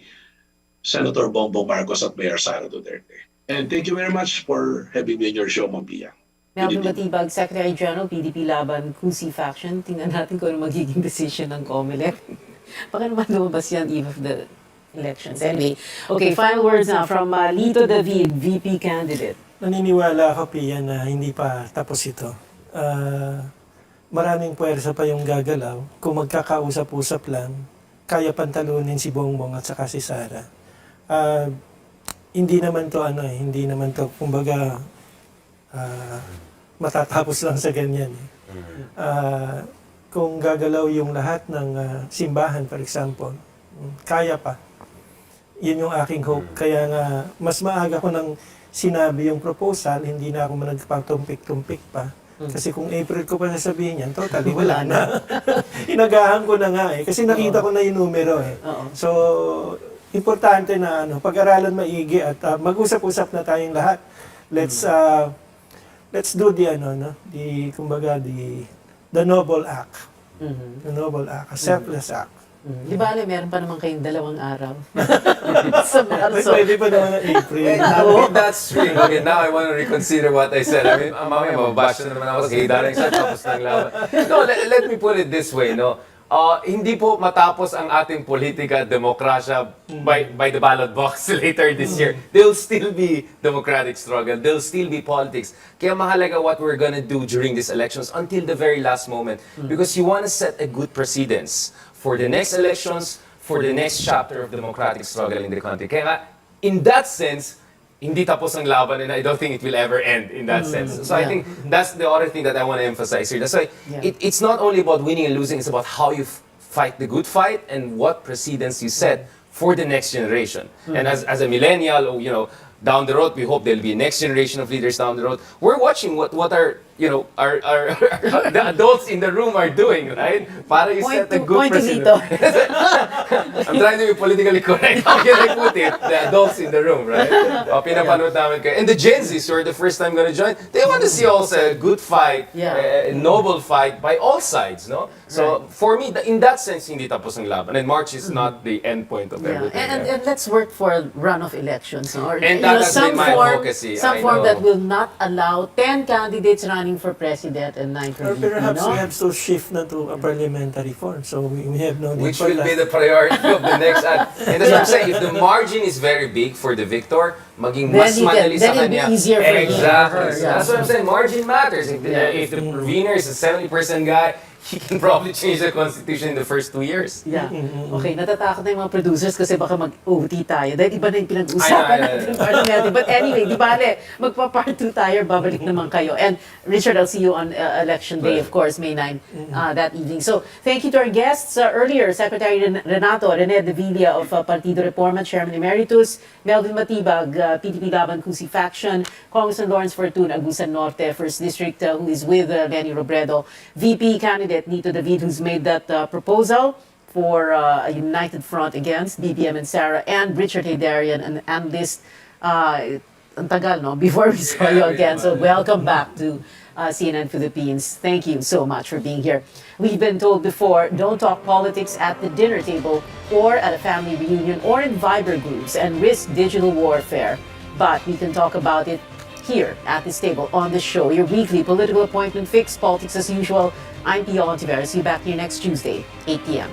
Speaker 6: Senator Bongbong Marcos at Mayor Sara Duterte. And thank you very much for having me on your show, Ma'am Pia.
Speaker 2: Melvin Matibag, Secretary General, PDP Laban, Kusi Faction. Tingnan natin kung ano magiging decision ng COMELEC. Baka naman lumabas yan eve of the elections. Anyway, okay, final words now from Lito David, VP candidate.
Speaker 1: Naniniwala ako, Pia, na hindi pa tapos ito. Maraming puwersa pa yung gagalaw. Kung magkakausap-usap lang, kaya pantalunin si Bongbong at saka si Sara. Hindi naman to, kumbaga, matatapos lang sa ganyan. Kung gagalaw yung lahat ng simbahan, for example, kaya pa. Yun yung aking hope. Kaya nga, mas maaga ko nang sinabi yung proposal, hindi na ako nagpatumpik-tumpik pa. Kasi kung April ko pa sasabihin yan, totally wala na. Inagahan ko na nga kasi nakita ko na yung numero So, importante na pag-aralan maigi at mag-usap-usap na tayong lahat. Let's do the noble act. The noble act, a selfless act.
Speaker 2: Di ba, meron pa naman kayong 2 araw sa Marso.
Speaker 1: Pwede pa naman ng April.
Speaker 3: That's true. Okay, now I want to reconsider what I said. I mean, mamaya mababash na naman ako sa daling sa tapos ng laban. No, let me put it this way, no? Hindi po matapos ang ating politika at demokrasya by the ballot box later this year. There'll still be democratic struggle. There'll still be politics. Kaya mahalaga what we're gonna do during these elections until the very last moment. Because you want to set a good precedence for the next elections, for the next chapter of democratic struggle in the country. Kaya nga, in that sense, hindi tapos ang laban and I don't think it will ever end in that sense. So I think that's the other thing that I want to emphasize here. That's why it's not only about winning and losing, it's about how you fight the good fight and what precedence you set for the next generation. And as a millennial, down the road, we hope there'll be a next generation of leaders down the road. We're watching what our the adults in the room are doing, right? Para you set a good precedent. I'm trying to be politically correct. How can I put it? The adults in the room, right? Pinapanood namin kayo. And the Gen Zs who are the first time gonna join, they want to see also a good fight, a noble fight by all sides, no? So for me, in that sense, hindi tapos ang laban. And March is not the end point of everything.
Speaker 2: And let's work for runoff elections. Or,
Speaker 3: and that has been my advocacy.
Speaker 2: Some form that will not allow 10 candidates running for president and 9 for
Speaker 1: Or
Speaker 2: VP,
Speaker 1: perhaps we have to shift na to a parliamentary form. So we have no need
Speaker 3: which
Speaker 1: for
Speaker 3: will
Speaker 1: that.
Speaker 3: be the priority of the next ad. And that's what I'm saying. If the margin is very big for the victor, maging mas madali sa
Speaker 2: then it'll
Speaker 3: kanya.
Speaker 2: be easier for him.
Speaker 3: Exactly.
Speaker 2: Yeah.
Speaker 3: That's what I'm saying. Margin matters. If the winner is a 70% guy, he can probably change the constitution in the first 2 years.
Speaker 2: Yeah. Okay, natatakot na yung mga producers kasi baka mag-OT tayo. Dahil iba na yung pinag-usapan natin. But anyway, di bale, magpa-part 2 tayo, babalik naman kayo. And Richard, I'll see you on election day, of course, May 9, that evening. So, thank you to our guests. Earlier, Secretary Rene De Villa of Partido Reforma, Chairman Emeritus, Melvin Matibag, PDP Laban Kusi Faction, Congressman Lawrence Fortun, Agusan Norte, 1st District, who is with Lenny Robredo, VP candidate Lito David, who's made that proposal for a united front against BBM and Sara, and Richard Haydarian, an analyst. Ang tagal, no? Before we saw you again. So welcome back to CNN Philippines. Thank you so much for being here. We've been told before, don't talk politics at the dinner table or at a family reunion or in Viber groups and risk digital warfare. But we can talk about it here at this table on the show. Your weekly political appointment fix, politics as usual. I'm Pia Ontiveros. See you back here next Tuesday, 8 p.m.